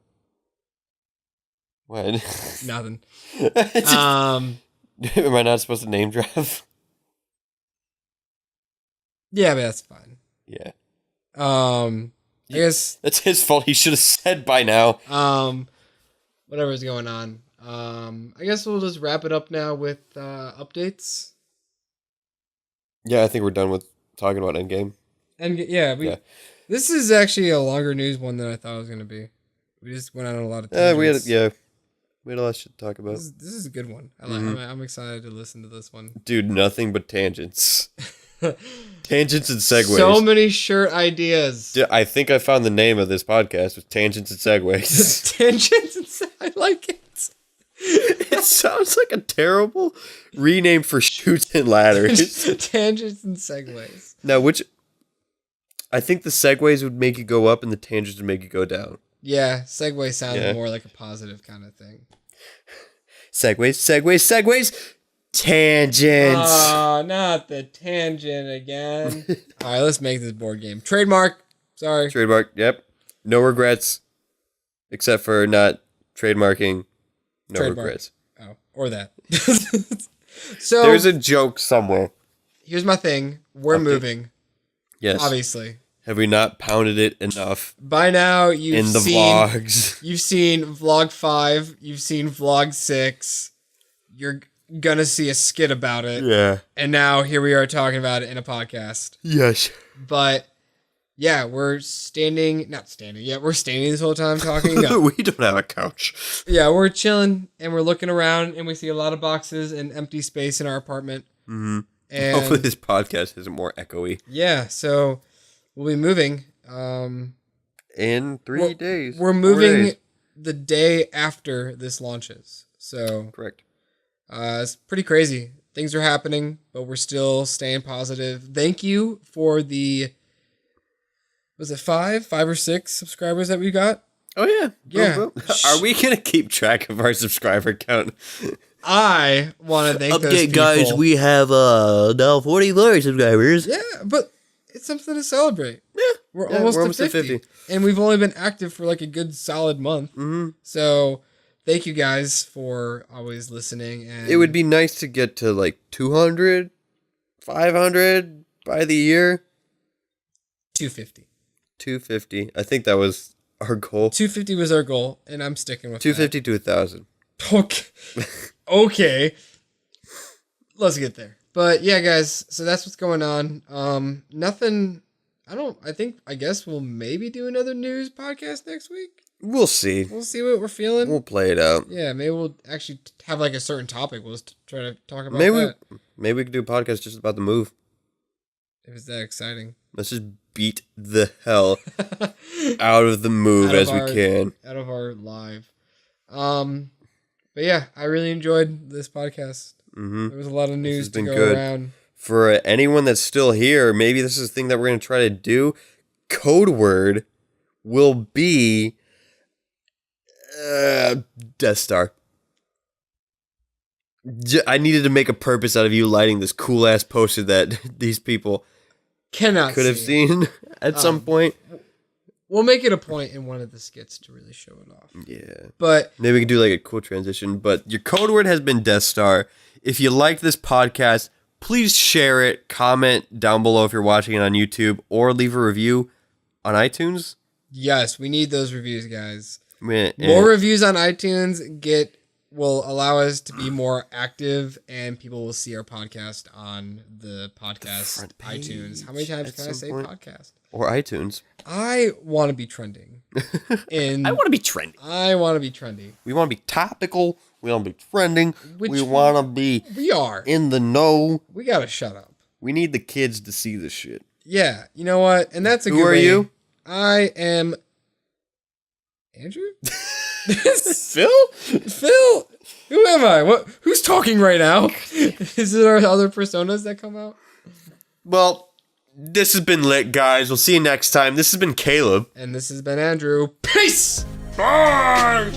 Nothing. Am I not supposed to name drop? Yeah, but that's fine. Yeah. I guess that's his fault. He should have said by now. Whatever's going on. I guess we'll just wrap it up now with updates. Yeah, I think we're done with talking about Endgame. And this is actually a longer news one than I thought it was going to be. We just went on a lot of tangents. We had a lot of shit to talk about. This is a good one. I'm excited to listen to this one. Dude, nothing but tangents. Tangents and segues. So many shirt ideas. Dude, I think I found the name of this podcast with Tangents and Segues. Tangents and I like it. It sounds like a terrible rename for Chutes and Ladders. Tangents and Segways. Now, I think the Segways would make you go up and the tangents would make you go down. Yeah, Segway sounds more like a positive kind of thing. Segues. Tangents. Oh, not the tangent again. All right, let's make this board game. Trademark. Sorry. Trademark. Yep. No regrets. Except for not trademarking. No regrets. Oh, or that. So there's a joke somewhere. Here's my thing. We're moving. Yes. Obviously. Have we not pounded it enough? By now, you've seen vlogs. You've seen vlog 5. You've seen vlog 6. You're gonna see a skit about it. Yeah. And now here we are talking about it in a podcast. Yes. But yeah, we're standing this whole time talking. We don't have a couch. Yeah, we're chilling and we're looking around and we see a lot of boxes and empty space in our apartment. Mm-hmm. And hopefully this podcast isn't more echoey. Yeah, so we'll be moving. In 3 days. We're moving the day after this launches. So correct. It's pretty crazy. Things are happening, but we're still staying positive. Thank you for the, was it 5 or 6 subscribers that we got? Oh yeah. Yeah. Boom, boom. Are we going to keep track of our subscriber count? I want to thank those people. Guys, we have now 44 subscribers. Yeah, but it's something to celebrate. Yeah. We're almost at 50. And we've only been active for like a good solid month. Mm-hmm. So thank you guys for always listening. And it would be nice to get to like 200, 500 by the year. 250. 250. I think that was our goal. 250 was our goal, and I'm sticking with 250 to 1,000. Okay. Okay. Let's get there. But yeah, guys, so that's what's going on. Nothing. I guess we'll maybe do another news podcast next week. We'll see. We'll see what we're feeling. We'll play it out. Yeah, maybe we'll actually have like a certain topic. We'll just try to talk about that. Maybe we could do a podcast just about the move. If it's that exciting. Let's just beat the hell out of the move as we can. Out of our live. But yeah, I really enjoyed this podcast. Mm-hmm. There was a lot of news to been go good. around. For anyone that's still here, maybe this is the thing that we're going to try to do. Code word will be Death Star. I needed to make a purpose out of you lighting this cool ass poster that these people could have seen at some point. We'll make it a point in one of the skits to really show it off. Yeah. But maybe we can do like a cool transition. But your code word has been Death Star. If you liked this podcast, please share it, comment down below if you're watching it on YouTube, or leave a review on iTunes. Yes, we need those reviews, guys. More reviews on iTunes will allow us to be more active, and people will see our podcast on the podcast iTunes. How many times can I say podcast? Or iTunes. I want to be trending. I want to be trendy. I want to be trendy. We want to be topical. We want to be trending. We want to be We are. in the know. We got to shut up. We need the kids to see this shit. Yeah, you know what? And that's a good Who are way. you? I am Andrew? Phil? Phil? Who am I? Who's talking right now? Is it our other personas that come out? Well, this has been lit, guys. We'll see you next time. This has been Caleb. And this has been Andrew. Peace! Bye!